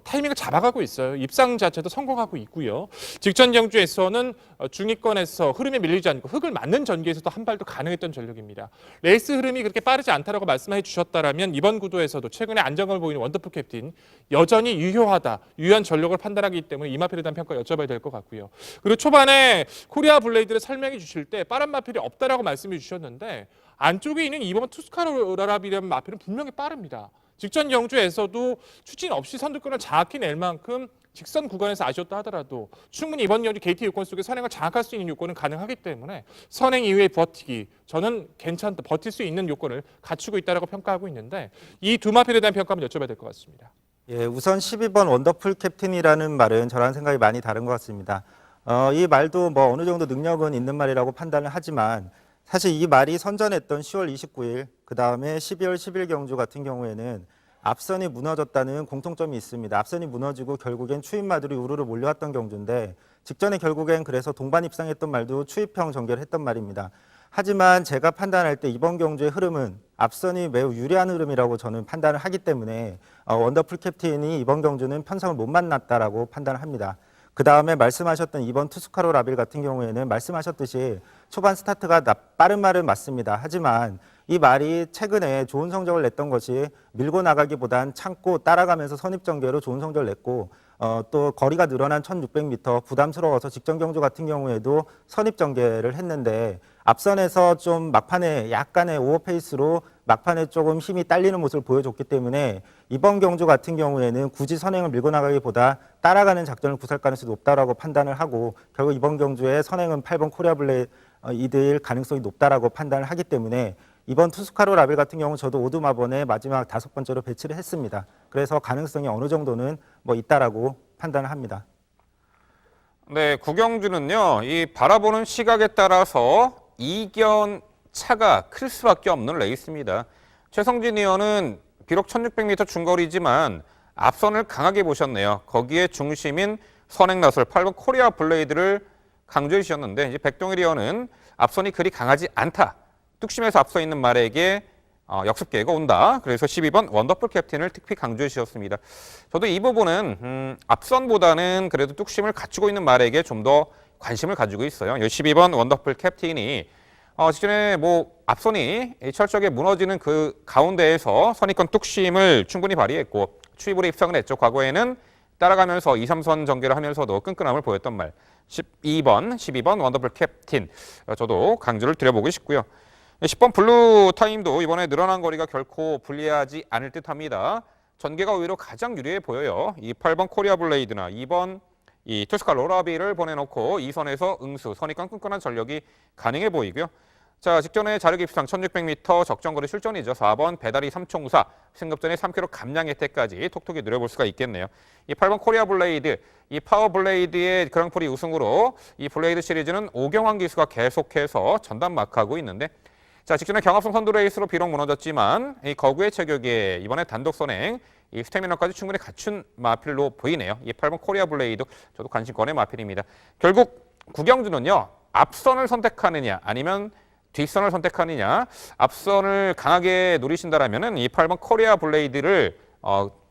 타이밍을 잡아가고 있어요. 입상 자체도 성공하고 있고요. 직전 경주에서는 중위권에서 흐름에 밀리지 않고 흙을 맞는 전개에서도 한 발도 가능했던 전력입니다. 레이스 흐름이 그렇게 빠르지 않다라고 말씀해 주셨다라면 이번 구도에서도 최근에 안정감을 보이는 원더풀 캡틴 여전히 유효하다, 유효한 전력을 판단하기 때문에 이 마필에 대한 평가 여쭤봐야 될 것 같고요. 그리고 초반에 코리아 블레이드를 설명해 주실 때 빠른 마필이 없다라고 말씀해 주셨는데, 안쪽에 있는 2번 투스카로라비라는 마필은 분명히 빠릅니다. 직전 경주에서도 추진 없이 선두권을 장악해 낼 만큼 직선 구간에서 아쉬웠다 하더라도 충분히 이번 경주 게이트 요건 속에 선행을 장악할 수 있는 요건은 가능하기 때문에 선행 이후에 버티기, 저는 괜찮다, 버틸 수 있는 요건을 갖추고 있다고 평가하고 있는데, 이 두 마필에 대한 평가 한번 여쭤봐야 될 것 같습니다. 예, 우선 12번 원더풀 캡틴이라는 말은 저랑 생각이 많이 다른 것 같습니다. 이 말도 뭐 어느 정도 능력은 있는 말이라고 판단을 하지만, 사실 이 말이 선전했던 10월 29일, 그 다음에 12월 10일 경주 같은 경우에는 앞선이 무너졌다는 공통점이 있습니다. 앞선이 무너지고 결국엔 추입마들이 우르르 몰려왔던 경주인데, 직전에 결국엔 그래서 동반 입상했던 말도 추입형 전개를 했던 말입니다. 하지만 제가 판단할 때 이번 경주의 흐름은 앞선이 매우 유리한 흐름이라고 저는 판단을 하기 때문에 원더풀 캡틴이 이번 경주는 편성을 못 만났다라고 판단을 합니다. 그 다음에 말씀하셨던 2번 투스카로 라빌 같은 경우에는 말씀하셨듯이 초반 스타트가 빠른 말은 맞습니다. 하지만 이 말이 최근에 좋은 성적을 냈던 것이 밀고 나가기보단 참고 따라가면서 선입전개로 좋은 성적을 냈고, 또 거리가 늘어난 1600m 부담스러워서 직전 경주 같은 경우에도 선입전개를 했는데, 앞선에서 좀 막판에 약간의 오버페이스로 막판에 조금 힘이 딸리는 모습을 보여줬기 때문에 이번 경주 같은 경우에는 굳이 선행을 밀고 나가기보다 따라가는 작전을 구사할 가능성이 높다라고 판단을 하고, 결국 이번 경주에 선행은 8번 코리아 블레이드일 가능성이 높다라고 판단을 하기 때문에 이번 투스카로 라벨 같은 경우 저도 오두마번에 마지막 5번째로 배치를 했습니다. 그래서 가능성이 어느 정도는 뭐 있다라고 판단을 합니다. 네, 구경주는요, 이 바라보는 시각에 따라서 이견 차가 클 수밖에 없는 레이스입니다. 최성진 의원은 비록 1600m 중거리지만 앞선을 강하게 보셨네요. 거기에 중심인 선행 나설 8번 코리아 블레이드를 강조해 주셨는데, 이제 백동일 의원은 앞선이 그리 강하지 않다, 뚝심에서 앞서 있는 말에게 역습계가 온다, 그래서 12번 원더풀 캡틴을 특히 강조해 주셨습니다. 저도 이 부분은 앞선보다는 그래도 뚝심을 갖추고 있는 말에게 좀 더 관심을 가지고 있어요. 12번 원더풀 캡틴이 직전에 뭐 앞선이 철저하게 무너지는 그 가운데에서 선입권 뚝심을 충분히 발휘했고 추입으로 입성을 했죠. 과거에는 따라가면서 2, 3선 전개를 하면서도 끈끈함을 보였던 말 12번 원더풀 캡틴, 저도 강조를 드려보고 싶고요. 10번 블루 타임도 이번에 늘어난 거리가 결코 불리하지 않을 듯합니다. 전개가 오히려 가장 유리해 보여요. 이 8번 코리아 블레이드나 2번 이 투스카 로라비를 보내놓고 2선에서 응수, 선입관 끈끈한 전력이 가능해 보이고요. 자, 직전에 자력 입상 1600m 적정거리 출전이죠. 4번 배다리 삼총사, 승급전에 3km 감량 혜택까지 톡톡히 누려볼 수가 있겠네요. 이 8번 코리아 블레이드, 이 파워 블레이드의 그랑프리 우승으로 이 블레이드 시리즈는 오경환 기수가 계속해서 전담마크하고 있는데, 자, 직전에 경합성 선두 레이스로 비록 무너졌지만 이 거구의 체격에 이번에 단독 선행, 이 스태미너까지 충분히 갖춘 마필로 보이네요. 이 8번 코리아 블레이드, 저도 관심권의 마필입니다. 결국 구경주는요, 앞선을 선택하느냐 아니면 뒷선을 선택하느냐, 앞선을 강하게 노리신다라면은 이 8번 코리아 블레이드를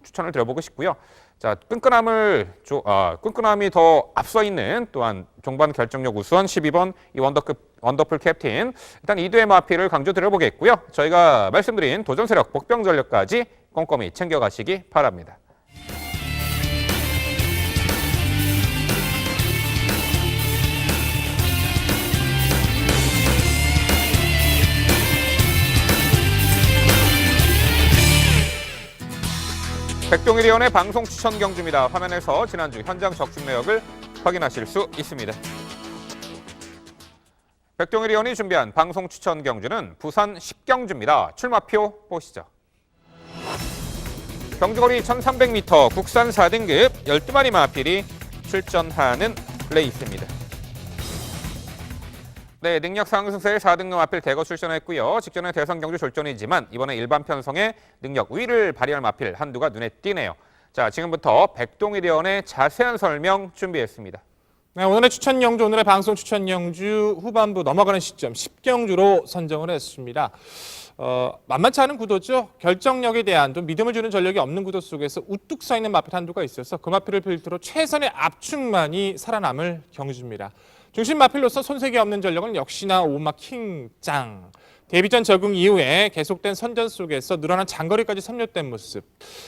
추천을 드려보고 싶고요. 자, 끈끈함이 더 앞서 있는 또한 종반 결정력 우수한 12번 이 원더풀 캡틴, 일단 2두의 마필을 강조 드려보겠고요. 저희가 말씀드린 도전 세력, 복병 전력까지 꼼꼼히 챙겨가시기 바랍니다. 백동일위원의 방송 추천 경주입니다. 화면에서 지난주 현장 적중 내역을 확인하실 수 있습니다. 백동일위원이 준비한 방송 추천 경주는 부산 10경주입니다. 출마표 보시죠. 경주거리 1300m 국산 4등급 12마리 마필이 출전하는 레이스입니다. 네, 능력 상승세의 4등급 마필 대거 출전했고요. 직전에 대선 경주 출전이지만 이번에 일반 편성에 능력 우위를 발휘할 마필 한두가 눈에 띄네요. 자, 지금부터 백동일위원의 자세한 설명 준비했습니다. 네, 오늘의 추천 경주, 오늘의 방송 추천 경주 후반부 넘어가는 시점 10경주로 선정을 했습니다. 만만치 않은 구도죠. 결정력에 대한 또 믿음을 주는 전력이 없는 구도 속에서 우뚝 서 있는 마필 한두가 있어서 그 마필을 필두로 최선의 압축만이 살아남을 경주입니다. 중심 마필로서 손색이 없는 전력은 역시나 오마 킹짱. 데뷔전 적응 이후에 계속된 선전 속에서 늘어난 장거리까지 섭렵된 모습.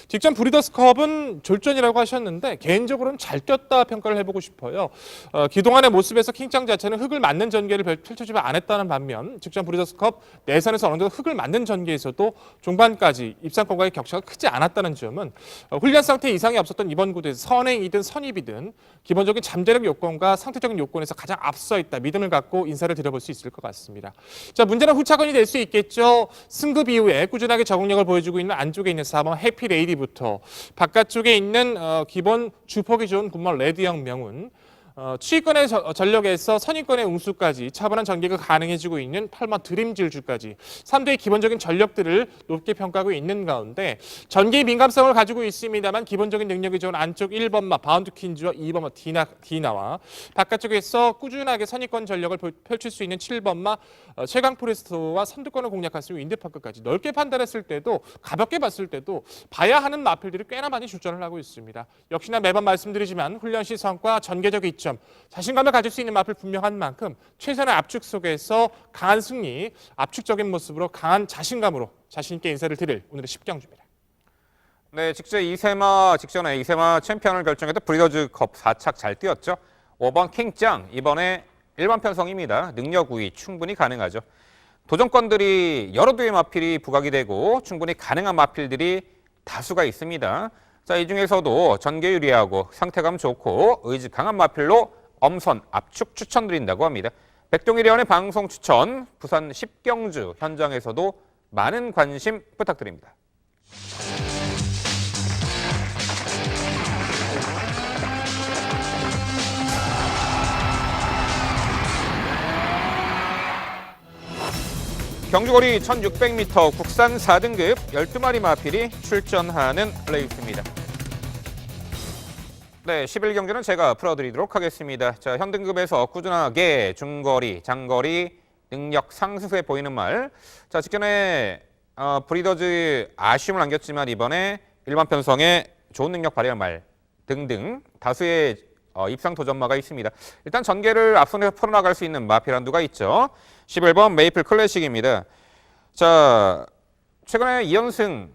직전 브리더스컵은 졸전이라고 하셨는데 개인적으로는 잘 뛰었다 평가를 해보고 싶어요. 그동안의 모습에서 킹짱 자체는 흙을 맞는 전개를 펼쳐주지 않았다는 반면 직전 브리더스컵 내선에서 어느 정도 흙을 맞는 전개에서도 종반까지 입상권과의 격차가 크지 않았다는 점은 훈련 상태 이상이 없었던 이번 구도에서 선행이든 선입이든 기본적인 잠재력 요건과 상태적인 요건에서 가장 앞서 있다. 믿음을 갖고 인사를 드려볼 수 있을 것 같습니다. 자, 문제는 후차건이 될 수 있겠죠. 승급 이후에 꾸준하게 적응력을 보여주고 있는 안쪽에 있는 4번 해피레이디부터 바깥쪽에 있는 기본 주폭이 좋은 9번 레드형 명운, 추위권의 전력에서 선입권의 웅수까지 차분한 전개가 가능해지고 있는 8번 드림질주까지 3대의 기본적인 전력들을 높게 평가하고 있는 가운데 전개의 민감성을 가지고 있습니다만 기본적인 능력이 좋은 안쪽 1번마 바운드퀸즈와 2번마 디나와 바깥쪽에서 꾸준하게 선입권 전력을 펼칠 수 있는 7번마 최강포레스트와 선두권을 공략할 수 있는 윈드파크까지 넓게 판단했을 때도 가볍게 봤을 때도 봐야 하는 마필들이 꽤나 많이 출전을 하고 있습니다. 역시나 매번 말씀드리지만 훈련 시선과 전개적 이점 자신감을 가질 수 있는 마필 분명한 만큼 최선의 압축 속에서 강한 승리, 압축적인 모습으로 강한 자신감으로 자신 있게 인사를 드릴 오늘의 10경주입니다. 네, 직전에 이세마 챔피언을 결정했던 브리더즈컵 4착 잘 뛰었죠. 5번 킹짱, 이번에 일반 편성입니다. 능력 우위 충분히 가능하죠. 도전권들이 여러 대의 마필이 부각이 되고 충분히 가능한 마필들이 다수가 있습니다. 자, 이 중에서도 전개 유리하고 상태감 좋고 의지 강한 마필로 엄선 압축 추천드린다고 합니다. 백동일위원의 방송 추천 부산 10경주 현장에서도 많은 관심 부탁드립니다. 경주거리 1600m 국산 4등급 12마리 마필이 출전하는 레이스입니다. 네, 11경주는 제가 풀어드리도록 하겠습니다. 자, 현등급에서 꾸준하게 중거리, 장거리, 능력 상승세 보이는 말. 자, 직전에 브리더즈 아쉬움을 안겼지만 이번에 일반 편성에 좋은 능력 발휘한 말 등등 다수의 입상 도전마가 있습니다. 일단 전개를 앞선에서 풀어나갈 수 있는 마필 한두가 있죠. 11번 메이플 클래식입니다. 자, 최근에 2연승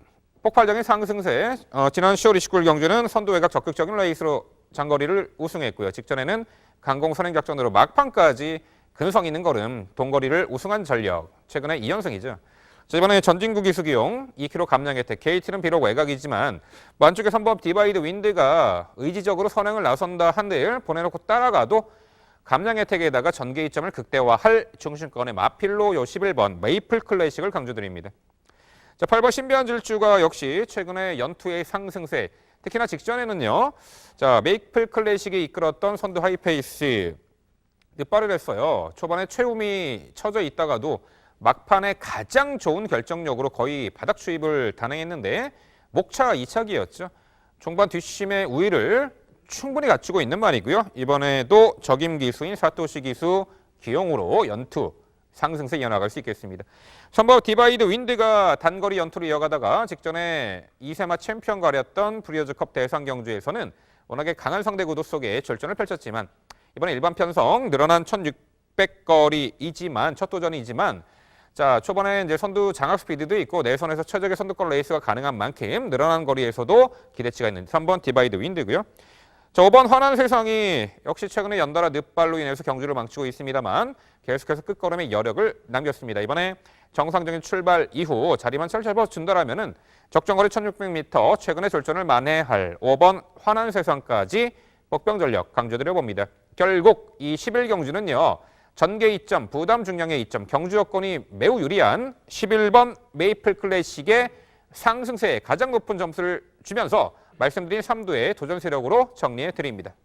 폭발적인 상승세, 지난 10월 29일 경주는 선두 외곽 적극적인 레이스로 장거리를 우승했고요. 직전에는 강공 선행작전으로 막판까지 근성 있는 걸음, 동거리를 우승한 전력, 최근에 2연승이죠. 자, 이번에 전진구 기수기용 2km 감량 혜택, KT는 비록 외곽이지만 안쪽에 3번 디바이드 윈드가 의지적으로 선행을 나선다 한들 보내놓고 따라가도 감량 혜택에다가 전개 이점을 극대화할 중심권의 마필로 요 11번 메이플 클래식을 강조드립니다. 자, 8번 신비한 질주가 역시 최근에 연투의 상승세, 특히나 직전에는요. 자, 메이플 클래식이 이끌었던 선두 하이페이스 늦발을 했어요. 초반에 최움이 쳐져 있다가도 막판에 가장 좋은 결정력으로 거의 바닥 추입을 단행했는데 목차 2착이었죠. 종반 뒷심의 우위를 충분히 갖추고 있는 말이고요. 이번에도 적임 기수인 사토시 기수 기용으로 연투 상승세 이어나갈 수 있겠습니다. 선법 디바이드 윈드가 단거리 연투를 이어가다가 직전에 이세마 챔피언 가렸던 브리더즈컵 대상 경주에서는 워낙에 강한 상대 구도 속에 절전을 펼쳤지만 이번에 일반 편성 늘어난 1600거리이지만 첫 도전이지만 자, 초반에 이제 선두 장악 스피드도 있고 내선에서 최적의 선두권 레이스가 가능한 만큼 늘어난 거리에서도 기대치가 있는 3번 디바이드 윈드고요. 자, 5번 환한세상이 역시 최근에 연달아 늪발로 인해서 경주를 망치고 있습니다만 계속해서 끝걸음에 여력을 남겼습니다. 이번에 정상적인 출발 이후 자리만 잘 잡아준다라면은 적정거리 1600m 최근에 졸전을 만회할 5번 환한세상까지 복병전력 강조드려봅니다. 결국 이 11경주는요. 전개 이점, 부담 중량의 이점, 경주 여건이 매우 유리한 11번 메이플 클래식의 상승세에 가장 높은 점수를 주면서 말씀드린 3두의 도전 세력으로 정리해 드립니다.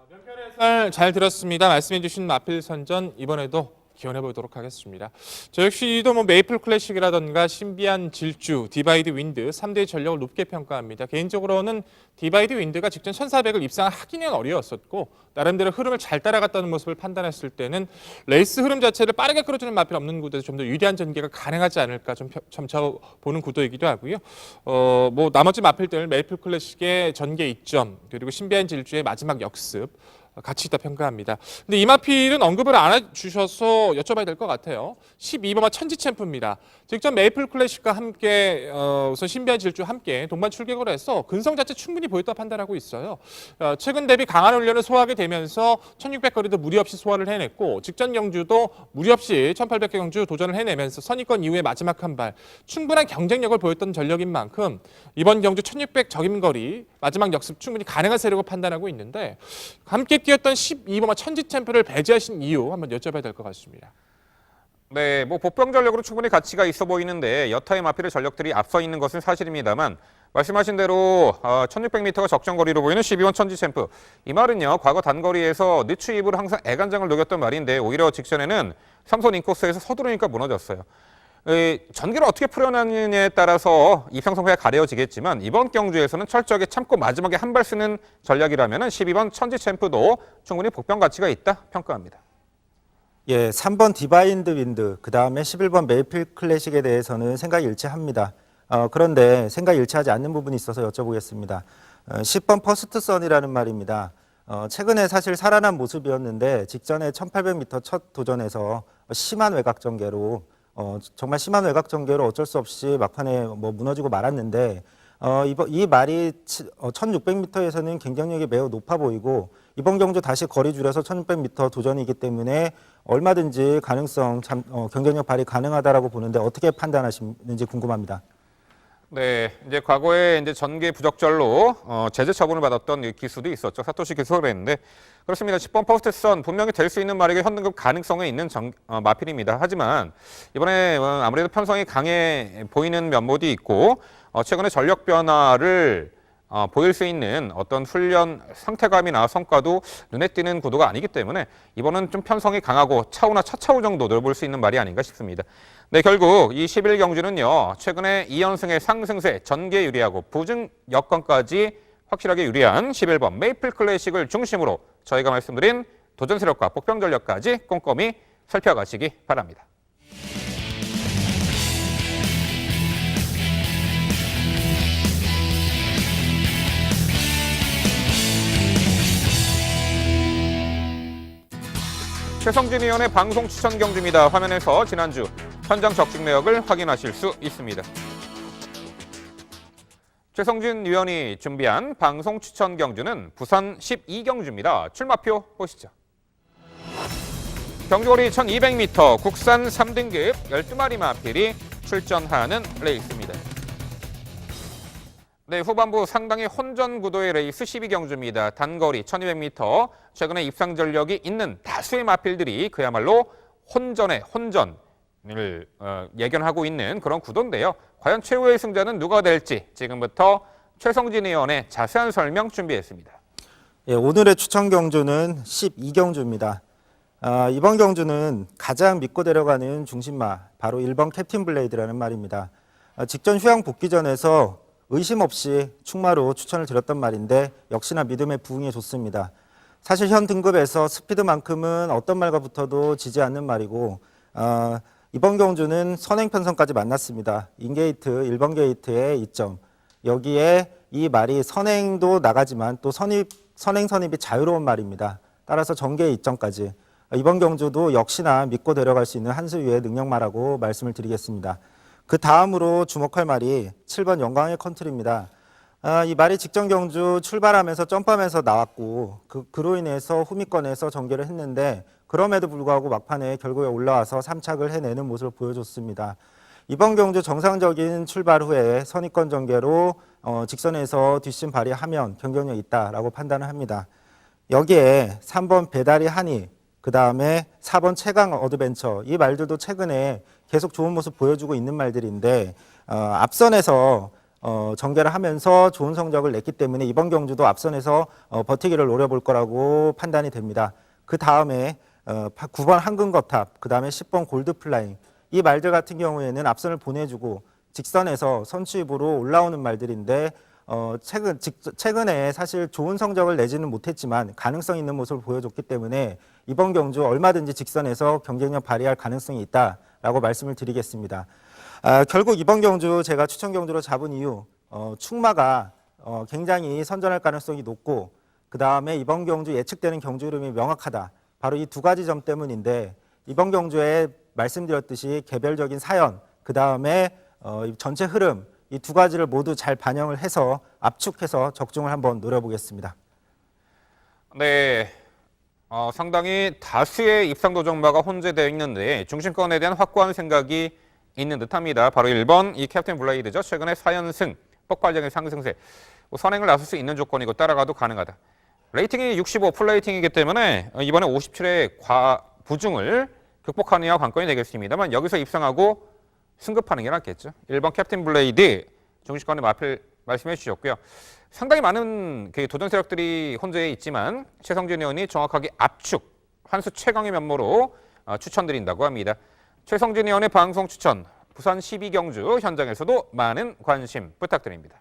면편해설 잘 들었습니다. 말씀해 주신 마필 선전 이번에도 기원해 보도록 하겠습니다. 저 역시도 메이플 클래식이라던가 신비한 질주, 디바이드 윈드 3대의 전력을 높게 평가합니다. 개인적으로는 디바이드 윈드가 직전 1400을 입상하기는 어려웠었고 나름대로 흐름을 잘 따라갔다는 모습을 판단했을 때는 레이스 흐름 자체를 빠르게 끌어주는 마필 없는 구도에서 좀 더 유리한 전개가 가능하지 않을까 좀 점쳐보는 구도이기도 하고요. 나머지 마필들 메이플 클래식의 전개 이점 그리고 신비한 질주의 마지막 역습 가치 있다 평가합니다. 근데 이마필은 언급을 안 해주셔서 여쭤봐야 될 것 같아요. 12번마 천지 챔프입니다. 직접 메이플 클래식과 함께 우선 신비한 질주 함께 동반 출격을 해서 근성 자체 충분히 보였다 판단하고 있어요. 최근 대비 강한 훈련을 소화하게 되면서 1600거리도 무리 없이 소화를 해냈고 직전 경주도 무리 없이 1800개 경주 도전을 해내면서 선입권 이후의 마지막 한 발 충분한 경쟁력을 보였던 전력인 만큼 이번 경주 1600 적임거리 마지막 역습 충분히 가능한 세력을 판단하고 있는데 함께 뛰었던 12번마 천지 챔프를 배제하신 이유 한번 여쭤봐야 될 것 같습니다. 네, 복병 전력으로 충분히 가치가 있어 보이는데 여타의 마필의 전력들이 앞서 있는 것은 사실입니다만 말씀하신 대로 1600m가 적정거리로 보이는 12번 천지 챔프. 이 말은요, 과거 단거리에서 늦추 입으로 항상 애간장을 녹였던 말인데 오히려 직전에는 3선 인코스에서 서두르니까 무너졌어요. 전개를 어떻게 풀어나느냐에 따라서 입상성패가 가려지겠지만 이번 경주에서는 철저하게 참고 마지막에 한 발 쓰는 전략이라면 12번 천지 챔프도 충분히 복병 가치가 있다 평가합니다. 예, 3번 디바이드 윈드, 그 다음에 11번 메이플 클래식에 대해서는 생각이 일치합니다. 그런데 생각이 일치하지 않는 부분이 있어서 여쭤보겠습니다. 10번 퍼스트 선이라는 말입니다. 최근에 사실 살아난 모습이었는데 직전에 1800m 첫 도전에서 심한 외곽 전개로 정말 심한 외곽 전개로 어쩔 수 없이 막판에 무너지고 말았는데 이 말이 1600m에서는 경쟁력이 매우 높아 보이고 이번 경주 다시 거리 줄여서 1600m 도전이기 때문에 얼마든지 경쟁력 발휘 가능하다라고 보는데 어떻게 판단하시는지 궁금합니다. 네, 이제 과거에 전개 부적절로 제재 처분을 받았던 기수도 있었죠. 사토시 기수가 그랬는데 그렇습니다. 10번 퍼스트 선 분명히 될 수 있는 말에게 현등급 가능성에 있는 마필입니다. 하지만 이번에 아무래도 편성이 강해 보이는 면모도 있고 최근에 전력 변화를 보일 수 있는 어떤 훈련 상태감이나 성과도 눈에 띄는 구도가 아니기 때문에 이번은 좀 편성이 강하고 차후나 차차후 정도를 볼 수 있는 말이 아닌가 싶습니다. 네, 결국 이 11경주는요. 최근에 2연승의 상승세, 전개 유리하고 부증 여건까지 확실하게 유리한 11번 메이플 클래식을 중심으로 저희가 말씀드린 도전 세력과 복병 전력까지 꼼꼼히 살펴가시기 바랍니다. 최성진 의원의 방송 추천 경주입니다. 화면에서 지난주 현장 적중 내역을 확인하실 수 있습니다. 최성진 의원이 준비한 방송 추천 경주는 부산 12경주입니다. 출마표 보시죠. 경주거리 1200m 국산 3등급 12마리 마필이 출전하는 레이스입니다. 네, 후반부 상당히 혼전 구도의 레이스 12경주입니다. 단거리 1200m, 최근에 입상 전력이 있는 다수의 마필들이 그야말로 혼전의 혼전을 예견하고 있는 그런 구도인데요. 과연 최후의 승자는 누가 될지 지금부터 최성진 의원의 자세한 설명 준비했습니다. 예, 오늘의 추천 경주는 12경주입니다. 이번 경주는 가장 믿고 데려가는 중심마, 바로 1번 캡틴 블레이드라는 말입니다. 직전 휴양 복귀전에서 의심 없이 충마로 추천을 드렸던 말인데 역시나 믿음의 부응이 좋습니다. 사실 현 등급에서 스피드만큼은 어떤 말과 붙어도 지지 않는 말이고 이번 경주는 선행 편성까지 만났습니다. 인게이트 1번 게이트의 2점. 여기에 이 말이 선행도 나가지만 또 선행 선입이 자유로운 말입니다. 따라서 전개 2점까지. 이번 경주도 역시나 믿고 데려갈 수 있는 한 수 위의 능력마라고 말씀을 드리겠습니다. 그 다음으로 주목할 말이 7번 영광의 컨트리입니다. 이 말이 직전 경주 출발하면서 점프하면서 나왔고 그로 인해서 후미권에서 전개를 했는데 그럼에도 불구하고 막판에 결국에 올라와서 3착을 해내는 모습을 보여줬습니다. 이번 경주 정상적인 출발 후에 선입권 전개로 직선에서 뒷심 발휘하면 경쟁력 있다라고 판단을 합니다. 여기에 3번 배다리 한이, 그 다음에 4번 최강 어드벤처, 이 말들도 최근에 계속 좋은 모습 보여주고 있는 말들인데 앞선에서 전개를 하면서 좋은 성적을 냈기 때문에 이번 경주도 앞선에서 버티기를 노려볼 거라고 판단이 됩니다. 그 다음에 9번 한근거탑, 그 다음에 10번 골드플라잉, 이 말들 같은 경우에는 앞선을 보내주고 직선에서 선취입으로 올라오는 말들인데 최근에 사실 좋은 성적을 내지는 못했지만 가능성 있는 모습을 보여줬기 때문에 이번 경주 얼마든지 직선에서 경쟁력 발휘할 가능성이 있다라고 말씀을 드리겠습니다. 결국 이번 경주 제가 추천 경주로 잡은 이유, 충마가 굉장히 선전할 가능성이 높고 그 다음에 이번 경주 예측되는 경주 흐름이 명확하다. 바로 이 두 가지 점 때문인데 이번 경주에 말씀드렸듯이 개별적인 사연, 그 다음에 전체 흐름, 이 두 가지를 모두 잘 반영을 해서 압축해서 적중을 한번 노려보겠습니다. 네, 상당히 다수의 입상 도전마가 혼재되어 있는데 중심권에 대한 확고한 생각이 있는 듯합니다. 바로 1번 이 캡틴 블레이드죠. 최근에 4연승, 폭발적인 상승세, 선행을 나설 수 있는 조건이고 따라가도 가능하다. 레이팅이 65 풀레이팅이기 때문에 이번에 57의 부중을 극복하는 이와 관건이 되겠습니다만 여기서 입상하고 승급하는 게 낫겠죠. 1번 캡틴 블레이드 중심권의 마필 말씀해 주셨고요. 상당히 많은 도전 세력들이 혼재해 있지만 최성진 의원이 정확하게 압축, 환수 최강의 면모로 추천드린다고 합니다. 최성진 의원의 방송 추천, 부산 12경주 현장에서도 많은 관심 부탁드립니다.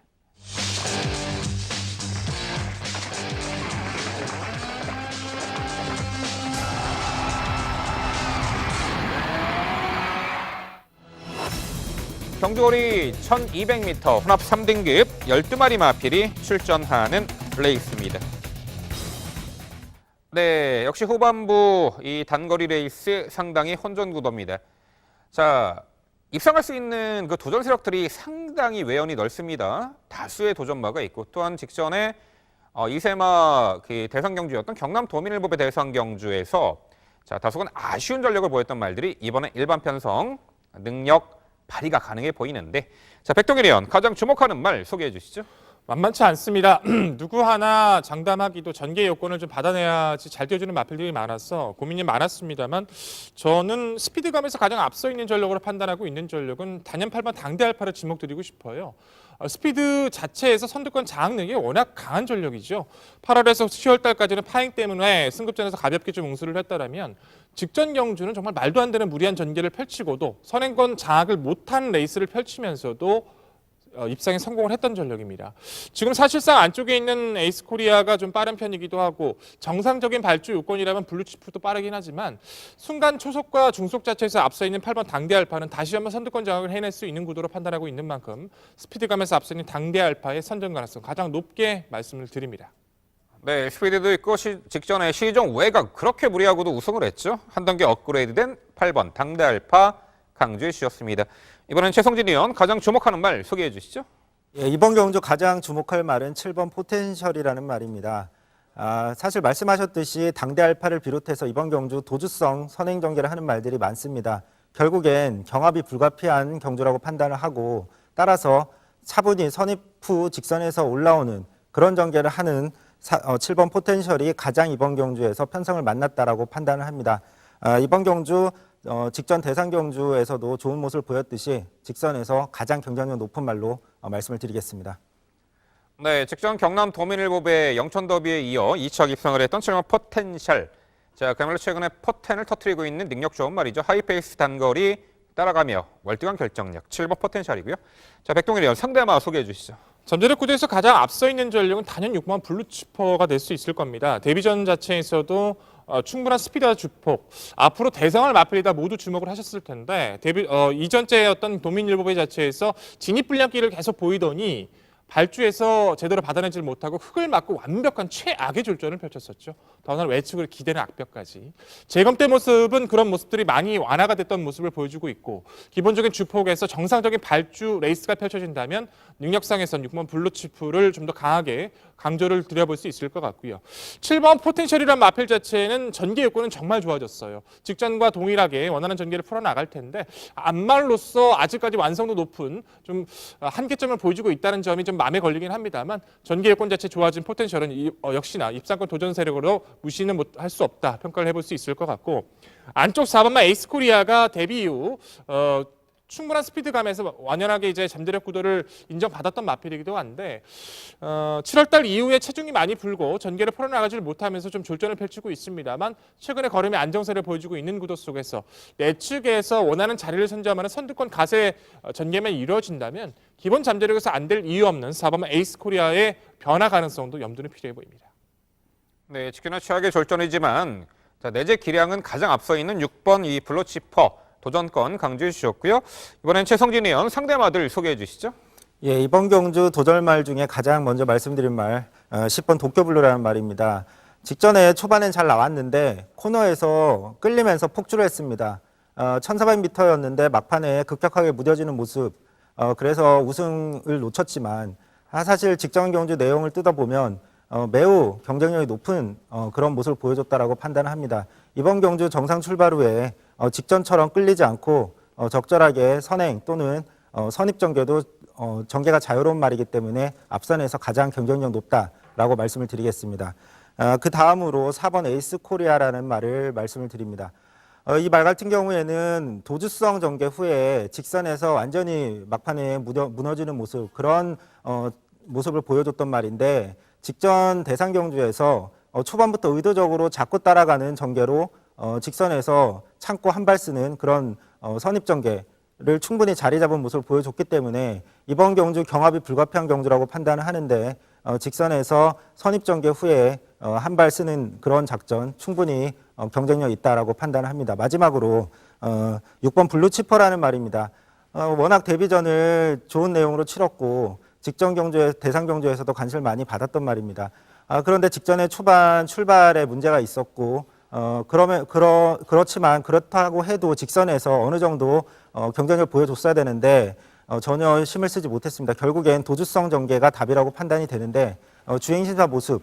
경주거리 1200m 혼합 3등급 12마리 마필이 출전하는 레이스입니다. 네, 역시 후반부 이 단거리 레이스 상당히 혼전구도입니다. 자, 입상할 수 있는 그 도전 세력들이 상당히 외연이 넓습니다. 다수의 도전마가 있고 또한 직전에 이세마 대상 경주였던 경남 도민일보배 대상 경주에서 다소간 아쉬운 전력을 보였던 말들이 이번에 일반 편성 능력 발휘가 가능해 보이는데 백동일 의원 가장 주목하는 말 소개해 주시죠. 만만치 않습니다. 누구 하나 장담하기도 전개 요건을 좀 받아내야지 잘 뛰어주는 마필들이 많아서 고민이 많았습니다만 저는 스피드감에서 가장 앞서 있는 전력으로 판단하고 있는 전력은 단연 8번 당대 알파를 지목드리고 싶어요. 스피드 자체에서 선두권 장악 능력이 워낙 강한 전력이죠. 8월에서 10월 달까지는 파행 때문에 승급전에서 가볍게 좀 응수를 했다라면 직전 경주는 정말 말도 안 되는 무리한 전개를 펼치고도 선행권 장악을 못한 레이스를 펼치면서도 입상에 성공을 했던 전력입니다. 지금 사실상 안쪽에 있는 에이스 코리아가 좀 빠른 편이기도 하고 정상적인 발주 요건이라면 블루치프도 빠르긴 하지만 순간 초속과 중속 자체에서 앞서 있는 8번 당대 알파는 다시 한번 선두권 장악을 해낼 수 있는 구도로 판단하고 있는 만큼 스피드감에서 앞서 있는 당대 알파의 선전 가능성 가장 높게 말씀을 드립니다. 네, 스피드도 있고 직전에 시종 외곽 그렇게 무리하고도 우승을 했죠. 한 단계 업그레이드된 8번 당대 알파 강주해 주셨습니다. 이번엔 최성진 의원 가장 주목하는 말 소개해 주시죠. 예, 이번 경주 가장 주목할 말은 7번 포텐셜이라는 말입니다. 사실 말씀하셨듯이 당대 알파를 비롯해서 이번 경주 도주성 선행 전개를 하는 말들이 많습니다. 결국엔 경합이 불가피한 경주라고 판단을 하고 따라서 차분히 선입 후 직선에서 올라오는 그런 전개를 하는 7번 포텐셜이 가장 이번 경주에서 편성을 만났다라고 판단을 합니다. 이번 경주 직전 대상 경주에서도 좋은 모습을 보였듯이 직선에서 가장 경쟁력 높은 말로 말씀을 드리겠습니다. 네, 직전 경남 도민일보배 영천 더비에 이어 2차 입상을 했던 7번 포텐셜. 그야말로 최근에 포텐을 터뜨리고 있는 능력 좋은 말이죠. 하이페이스 단거리 따라가며 월등한 결정력 7번 포텐셜이고요. 백동일 의원 상대마 소개해 주시죠. 전제력 구도에서 가장 앞서 있는 전력은 단연 6번 블루치퍼가 될 수 있을 겁니다. 데뷔전 자체에서도 충분한 스피드와 주폭, 앞으로 대상을 마필이다 모두 주목을 하셨을 텐데 이전째 어떤 도민일보배 자체에서 진입 불량기를 계속 보이더니 발주에서 제대로 받아내질 못하고 흙을 맞고 완벽한 최악의 졸전을 펼쳤었죠. 더나 외측으로 기대는 악벽까지. 재검 때 모습은 그런 모습들이 많이 완화가 됐던 모습을 보여주고 있고 기본적인 주폭에서 정상적인 발주 레이스가 펼쳐진다면 능력상에선 6번 블루치프를 좀 더 강하게 강조를 드려볼 수 있을 것 같고요. 7번 포텐셜이란 마필 자체는 전개 욕구는 정말 좋아졌어요. 직전과 동일하게 원하는 전개를 풀어나갈 텐데 앞말로서 아직까지 완성도 높은 좀 한계점을 보여주고 있다는 점이 좀 마음에 걸리긴 합니다만 전개 여건 자체 좋아진 포텐셜은 역시나 입상권 도전 세력으로 무시는 할 수 없다 평가를 해볼 수 있을 것 같고 안쪽 4번만 에이스코리아가 데뷔 이후 충분한 스피드감에서 완연하게 이제 잠재력 구도를 인정받았던 마필이기도 한데 7월달 이후에 체중이 많이 불고 전개를 풀어나가지를 못하면서 좀 졸전을 펼치고 있습니다만 최근에 걸음의 안정세를 보여주고 있는 구도 속에서 내측에서 원하는 자리를 선점하는 선두권 가세 전개만 이루어진다면 기본 잠재력에서 안 될 이유 없는 4번만 에이스코리아의 변화 가능성도 염두는 필요해 보입니다. 네, 지켜나 최악의 졸전이지만 자, 내재 기량은 가장 앞서 있는 6번 이 블루치퍼 도전권 강조해 주셨고요. 이번엔 최성진 의원 상대마들 소개해 주시죠. 예, 이번 경주 도절말 중에 가장 먼저 말씀드린 말 10번 도쿄블루라는 말입니다. 직전에 초반엔 잘 나왔는데 코너에서 끌리면서 폭주를 했습니다. 1400m였는데 막판에 급격하게 무뎌지는 모습, 그래서 우승을 놓쳤지만 사실 직전 경주 내용을 뜯어보면 매우 경쟁력이 높은 그런 모습을 보여줬다라고 판단을 합니다. 이번 경주 정상 출발 후에 직전처럼 끌리지 않고 적절하게 선행 또는 선입 전개도 전개가 자유로운 말이기 때문에 앞선에서 가장 경쟁력 높다라고 말씀을 드리겠습니다. 그 다음으로 4번 에이스 코리아라는 말을 말씀을 드립니다. 이 말 같은 경우에는 도주성 전개 후에 직선에서 완전히 막판에 무너지는 모습, 그런 모습을 보여줬던 말인데 직전 대상 경주에서 초반부터 의도적으로 잡고 따라가는 전개로 직선에서 참고 한 발 쓰는 그런 선입 전개를 충분히 자리 잡은 모습을 보여줬기 때문에 이번 경주 경합이 불가피한 경주라고 판단을 하는데 직선에서 선입 전개 후에 한 발 쓰는 그런 작전 충분히 경쟁력 있다라고 판단을 합니다. 마지막으로 6번 블루치퍼라는 말입니다. 워낙 데뷔전을 좋은 내용으로 치렀고 직전 경주에 대상 경주에서도 관심을 많이 받았던 말입니다. 그런데 직전에 초반 출발에 문제가 있었고 그렇지만 그렇다고 해도 직선에서 어느 정도 경쟁력을 보여줬어야 되는데 전혀 힘을 쓰지 못했습니다. 결국엔 도주성 전개가 답이라고 판단이 되는데 주행심사 모습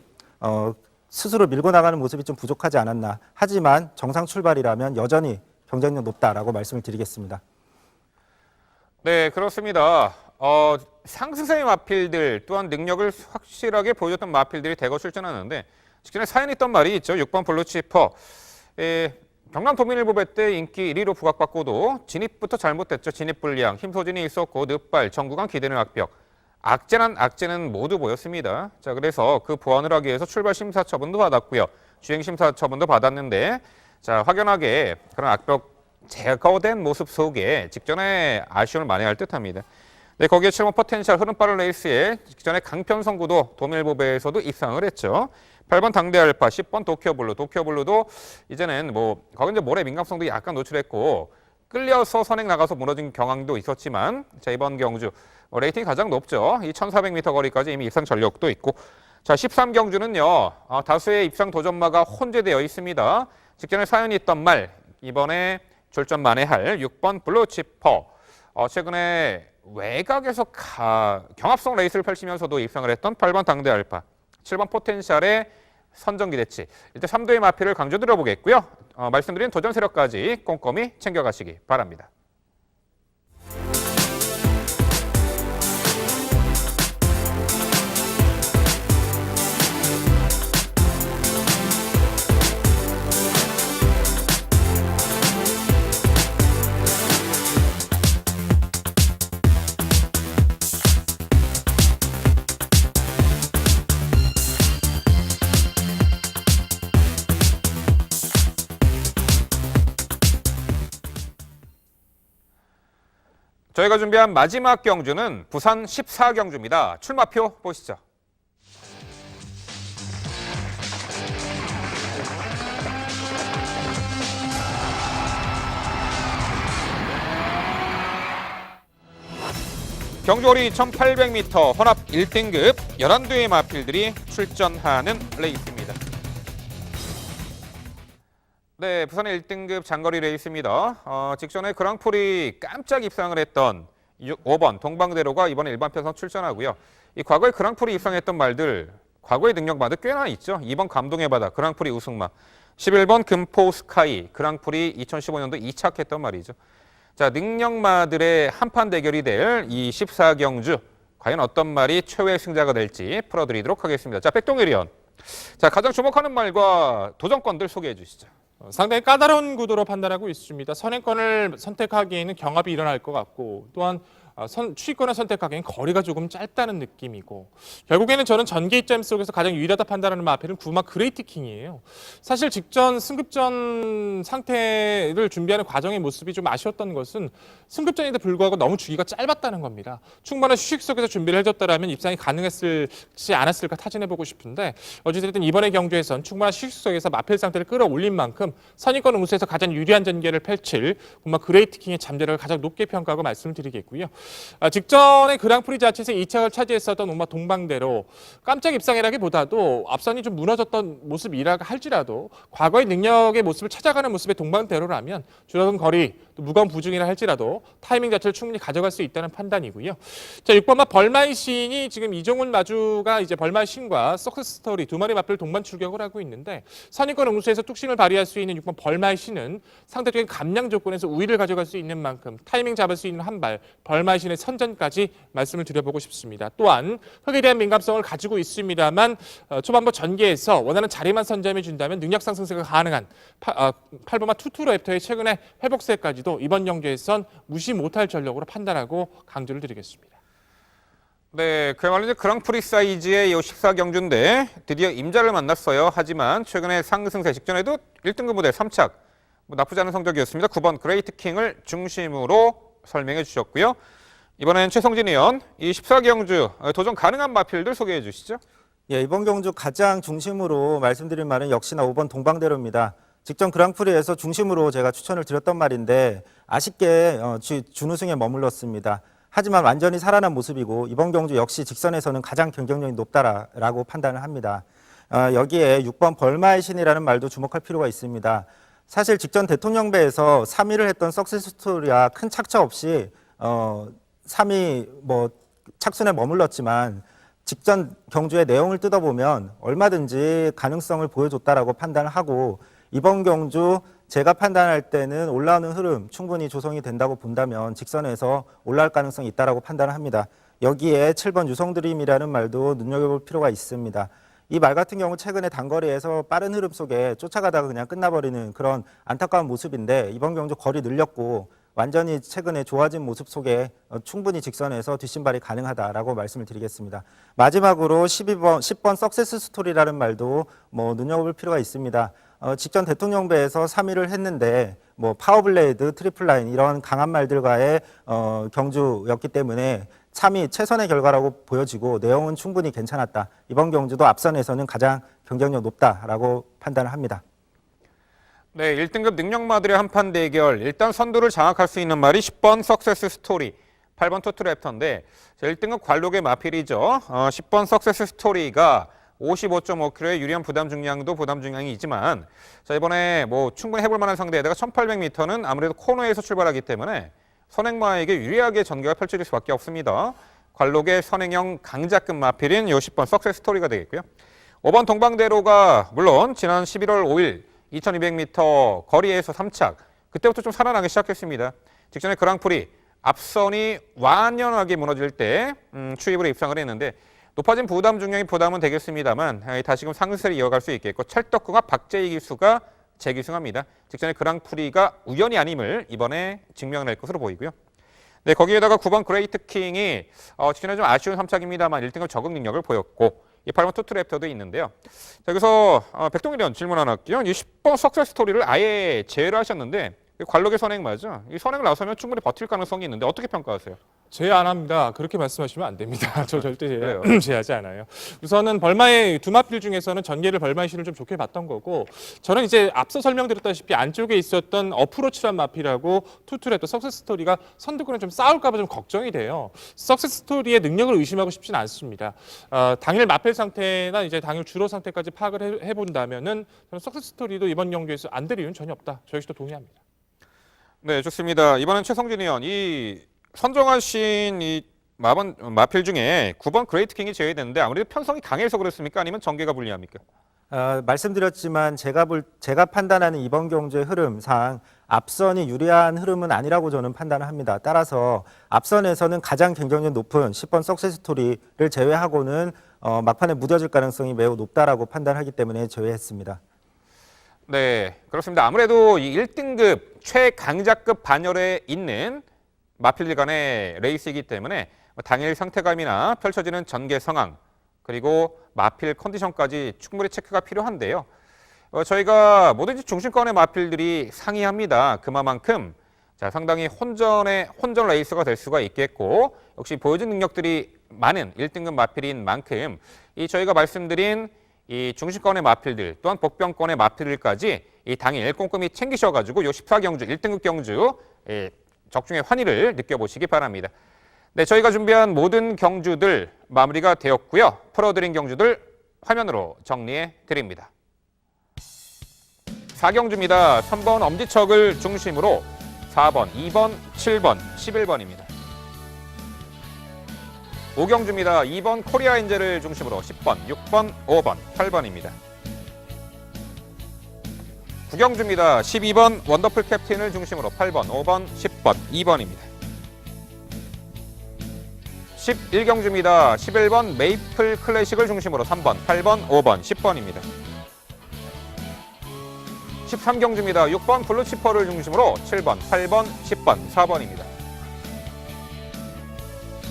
스스로 밀고 나가는 모습이 좀 부족하지 않았나. 하지만 정상 출발이라면 여전히 경쟁력 높다라고 말씀을 드리겠습니다. 네, 그렇습니다. 상승세의 마필들 또한 능력을 확실하게 보여줬던 마필들이 대거 출전하는데 직전에 사연이 있던 말이 있죠. 6번 블루치퍼. 경남 도민일보배 때 인기 1위로 부각받고도 진입부터 잘못됐죠. 진입 불량, 힘 소진이 있었고 늪발, 전구간 기대는 악벽. 악재난 악재는 모두 보였습니다. 자, 그래서 그 보완을 하기 위해서 출발 심사 처분도 받았고요. 주행 심사 처분도 받았는데 자, 확연하게 그런 악벽 제거된 모습 속에 직전에 아쉬움을 만회할 듯합니다. 네, 거기에 7번 포텐셜 흐름 빠른 레이스에 직전에 강편성구도 도밀보배에서도 입상을 했죠. 8번 당대 알파, 10번 도쿄블루. 도쿄블루도 이제는 거기 이제 모래 민감성도 약간 노출했고 끌려서 선행 나가서 무너진 경향도 있었지만 자, 이번 경주 레이팅이 가장 높죠. 이 1400m 거리까지 이미 입상 전력도 있고 자, 13경주는요. 다수의 입상 도전마가 혼재되어 있습니다. 직전에 사연이 있던 말, 이번에 졸전 만회할 6번 블루치퍼. 최근에 외곽에서 경합성 레이스를 펼치면서도 입상을 했던 8번 당대 알파, 7번 포텐셜의 선정기대치. 일단 3도의 마필을 강조드려 보겠고요. 말씀드린 도전 세력까지 꼼꼼히 챙겨가시기 바랍니다. 저희가 준비한 마지막 경주는 부산 14경주입니다. 출마표 보시죠. 경주거리 1800m 혼합 1등급 11대의 마필들이 출전하는 레이스입니다. 네, 부산의 1등급 장거리 레이스입니다. 직전에 그랑프리 깜짝 입상을 했던 5번 동방대로가 이번에 일반 편성 출전하고요. 이 과거에 그랑프리 입상했던 말들, 과거의 능력마다 꽤나 있죠. 2번 감동의 바다, 그랑프리 우승마. 11번 금포 스카이, 그랑프리 2015년도 2착했던 말이죠. 자, 능력마들의 한판 대결이 될 이 14경주, 과연 어떤 말이 최후의 승자가 될지 풀어드리도록 하겠습니다. 자, 백동일 의원. 자, 가장 주목하는 말과 도전권들 소개해 주시죠. 상당히 까다로운 구도로 판단하고 있습니다. 선행권을 선택하기에는 경합이 일어날 것 같고 또한 추위권을 선택하기에는 거리가 조금 짧다는 느낌이고 결국에는 저는 전개 입장 속에서 가장 유리하다 판단하는 마필은 9마 그레이트 킹이에요. 사실 직전 승급전 상태를 준비하는 과정의 모습이 좀 아쉬웠던 것은 승급전에도 불구하고 너무 주기가 짧았다는 겁니다. 충분한 휴식 속에서 준비를 해줬다면 입상이 가능했을지 않았을까 타진해보고 싶은데 어찌됐든 이번의 경주에선 충분한 휴식 속에서 마필 상태를 끌어올린 만큼 선의권 응수에서 가장 유리한 전개를 펼칠 9마 그레이트 킹의 잠재력을 가장 높게 평가하고 말씀을 드리겠고요. 직전에 그랑프리 자체에서 2착을 차지했었던 오마 동방대로 깜짝 입상이라기보다도 앞선이 좀 무너졌던 모습이라 할지라도 과거의 능력의 모습을 찾아가는 모습의 동방대로라면 줄어든 거리, 또 무거운 부중이라 할지라도 타이밍 자체를 충분히 가져갈 수 있다는 판단이고요. 자, 6번마 벌마의 신이 지금 이종훈 마주가 이제 벌마의 신과 석세스 스토리 두 마리 마필 동반 출격을 하고 있는데 선의권 응수에서 뚝심을 발휘할 수 있는 6번 벌마의 신은 상대적인 감량 조건에서 우위를 가져갈 수 있는 만큼 타이밍 잡을 수 있는 한 발, 벌마의 신의 선전까지 말씀을 드려보고 싶습니다. 또한 흙에 대한 민감성을 가지고 있습니다만 초반부 전개에서 원하는 자리만 선점해 준다면 능력 상승세가 가능한 8번마 투투랩터의 최근의 회복세까지도 이번 경기에선 무시 못할 전력으로 판단하고 강조를 드리겠습니다. 네, 그야말로 이제 그랑프리 사이즈의 14경주인데 드디어 임자를 만났어요. 하지만 최근에 상승세 직전에도 1등급 무대 3착, 나쁘지 않은 성적이었습니다. 9번 그레이트 킹을 중심으로 설명해 주셨고요. 이번엔 최성진 의원, 이 14경주 도전 가능한 마필들 소개해 주시죠. 예, 이번 경주 가장 중심으로 말씀드릴 말은 역시나 5번 동방대로입니다. 직전 그랑프리에서 중심으로 제가 추천을 드렸던 말인데 아쉽게 준우승에 머물렀습니다. 하지만 완전히 살아난 모습이고 이번 경주 역시 직선에서는 가장 경쟁력이 높다라고 판단을 합니다. 여기에 6번 벌마의 신이라는 말도 주목할 필요가 있습니다. 사실 직전 대통령배에서 3위를 했던 석세스 스토리와 큰 착차 없이 3위 착순에 머물렀지만 직전 경주의 내용을 뜯어보면 얼마든지 가능성을 보여줬다라고 판단을 하고 이번 경주 제가 판단할 때는 올라오는 흐름 충분히 조성이 된다고 본다면 직선에서 올라올 가능성이 있다고 판단을 합니다. 여기에 7번 유성드림이라는 말도 눈여겨볼 필요가 있습니다. 이 말 같은 경우 최근에 단거리에서 빠른 흐름 속에 쫓아가다가 그냥 끝나버리는 그런 안타까운 모습인데 이번 경주 거리 늘렸고 완전히 최근에 좋아진 모습 속에 충분히 직선에서 뒷심발이 가능하다라고 말씀을 드리겠습니다. 마지막으로 10번 석세스 스토리라는 말도 눈여겨볼 필요가 있습니다. 직전 대통령배에서 3위를 했는데 파워블레이드, 트리플라인 이런 강한 말들과의 경주였기 때문에 3위 최선의 결과라고 보여지고 내용은 충분히 괜찮았다. 이번 경주도 앞선에서는 가장 경쟁력 높다라고 판단을 합니다. 네, 1등급 능력마들의 한판 대결. 일단 선두를 장악할 수 있는 말이 10번 석세스 스토리, 8번 토트랩터인데 1등급 관록의 마필이죠. 10번 석세스 스토리가 55.5kg의 유리한 부담 중량이지만 자, 이번에 충분히 해볼 만한 상대에다가 1800m는 아무래도 코너에서 출발하기 때문에 선행마에게 유리하게 전개가 펼쳐질 수밖에 없습니다. 관록의 선행형 강자급 마필인 10번 석세스 스토리가 되겠고요. 5번 동방대로가 물론 지난 11월 5일 2200m 거리에서 3착, 그때부터 좀 살아나기 시작했습니다. 직전에 그랑프리 앞선이 완연하게 무너질 때 추입으로 입상을 했는데 높아진 부담 중량이 부담은 되겠습니다만 다시금 상승세를 이어갈 수 있겠고 찰떡궁합 박재희 기수가 재기승합니다. 직전에 그랑프리가 우연이 아님을 이번에 증명할 것으로 보이고요. 네, 거기에다가 9번 그레이트 킹이 직전에 좀 아쉬운 3착입니다만 1등급 적응 능력을 보였고 이 8번 토트랩터도 있는데요. 자, 여기서 백동일 의원 질문 하나 할게요. 이 10번 석세스 스토리를 아예 제외를 하셨는데 관록의 선행 맞아. 이 선행을 나서면 충분히 버틸 가능성이 있는데 어떻게 평가하세요? 제외 안 합니다. 그렇게 말씀하시면 안 됩니다. 저 절대 그래요? 제외하지 않아요. 우선은 벌마의 두 마필 중에서는 전개를 벌마의 실을 좀 좋게 봤던 거고, 저는 이제 앞서 설명드렸다시피 안쪽에 있었던 어프로치란 마필하고 투툴의 석세스 스토리가 선두권에 좀 싸울까봐 좀 걱정이 돼요. 석세스 스토리의 능력을 의심하고 싶지는 않습니다. 당일 마필 상태나 이제 당일 주로 상태까지 파악을 해본다면은 저는 석세스 스토리도 이번 경기에서 안 될 이유는 전혀 없다. 저 역시도 동의합니다. 네, 좋습니다. 이번엔 최성진 의원, 이 선정하신 이 마필 중에 9번 그레이트 킹이 제외됐는데 아무래도 편성이 강해서 그렇습니까? 아니면 전개가 불리합니까? 말씀드렸지만 제가 판단하는 이번 경주의 흐름상 앞선이 유리한 흐름은 아니라고 저는 판단을 합니다. 따라서 앞선에서는 가장 경쟁력 높은 10번 석세스 스토리를 제외하고는 막판에 무뎌질 가능성이 매우 높다라고 판단하기 때문에 제외했습니다. 네, 그렇습니다. 아무래도 이 1등급 최강자급 반열에 있는 마필들 간의 레이스이기 때문에 당일 상태감이나 펼쳐지는 전개 상황 그리고 마필 컨디션까지 충분히 체크가 필요한데요. 저희가 뭐든지 중심권의 마필들이 상이합니다. 그만큼 상당히 혼전 레이스가 될 수가 있겠고 역시 보여준 능력들이 많은 1등급 마필인 만큼 이 저희가 말씀드린 이 중심권의 마필들 또한 복병권의 마필들까지 이 당일 꼼꼼히 챙기셔가지고 요 14경주 1등급 경주 적중의 환희를 느껴보시기 바랍니다. 네, 저희가 준비한 모든 경주들 마무리가 되었고요. 풀어드린 경주들 화면으로 정리해 드립니다. 4경주입니다. 3번 엄지척을 중심으로 4번, 2번, 7번, 11번입니다. 5경주입니다. 2번 코리아 엔젤을 중심으로 10번, 6번, 5번, 8번입니다. 9경주입니다. 12번 원더풀 캡틴을 중심으로 8번, 5번, 10번, 2번입니다. 11경주입니다. 11번 메이플 클래식을 중심으로 3번, 8번, 5번, 10번입니다. 13경주입니다. 6번 블루치퍼를 중심으로 7번, 8번, 10번, 4번입니다.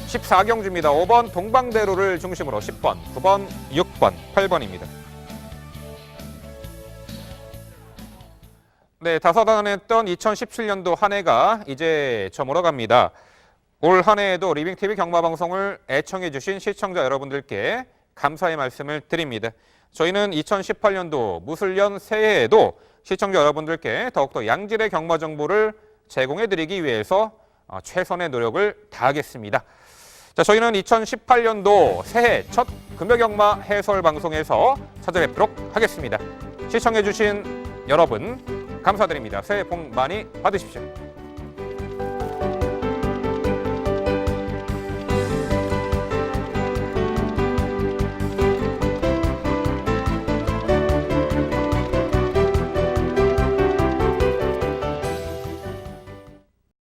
14경주입니다. 5번 동방대로를 중심으로 10번, 9번, 6번, 8번입니다. 네, 다사다난했던 2017년도 한 해가 이제 저물어 갑니다. 올 한 해에도 리빙TV 경마방송을 애청해 주신 시청자 여러분들께 감사의 말씀을 드립니다. 저희는 2018년도 무술년 새해에도 시청자 여러분들께 더욱더 양질의 경마 정보를 제공해 드리기 위해서 최선의 노력을 다하겠습니다. 자, 저희는 2018년도 새해 첫 금요경마 해설 방송에서 찾아뵙도록 하겠습니다. 시청해 주신 여러분 감사드립니다. 새해 복 많이 받으십시오.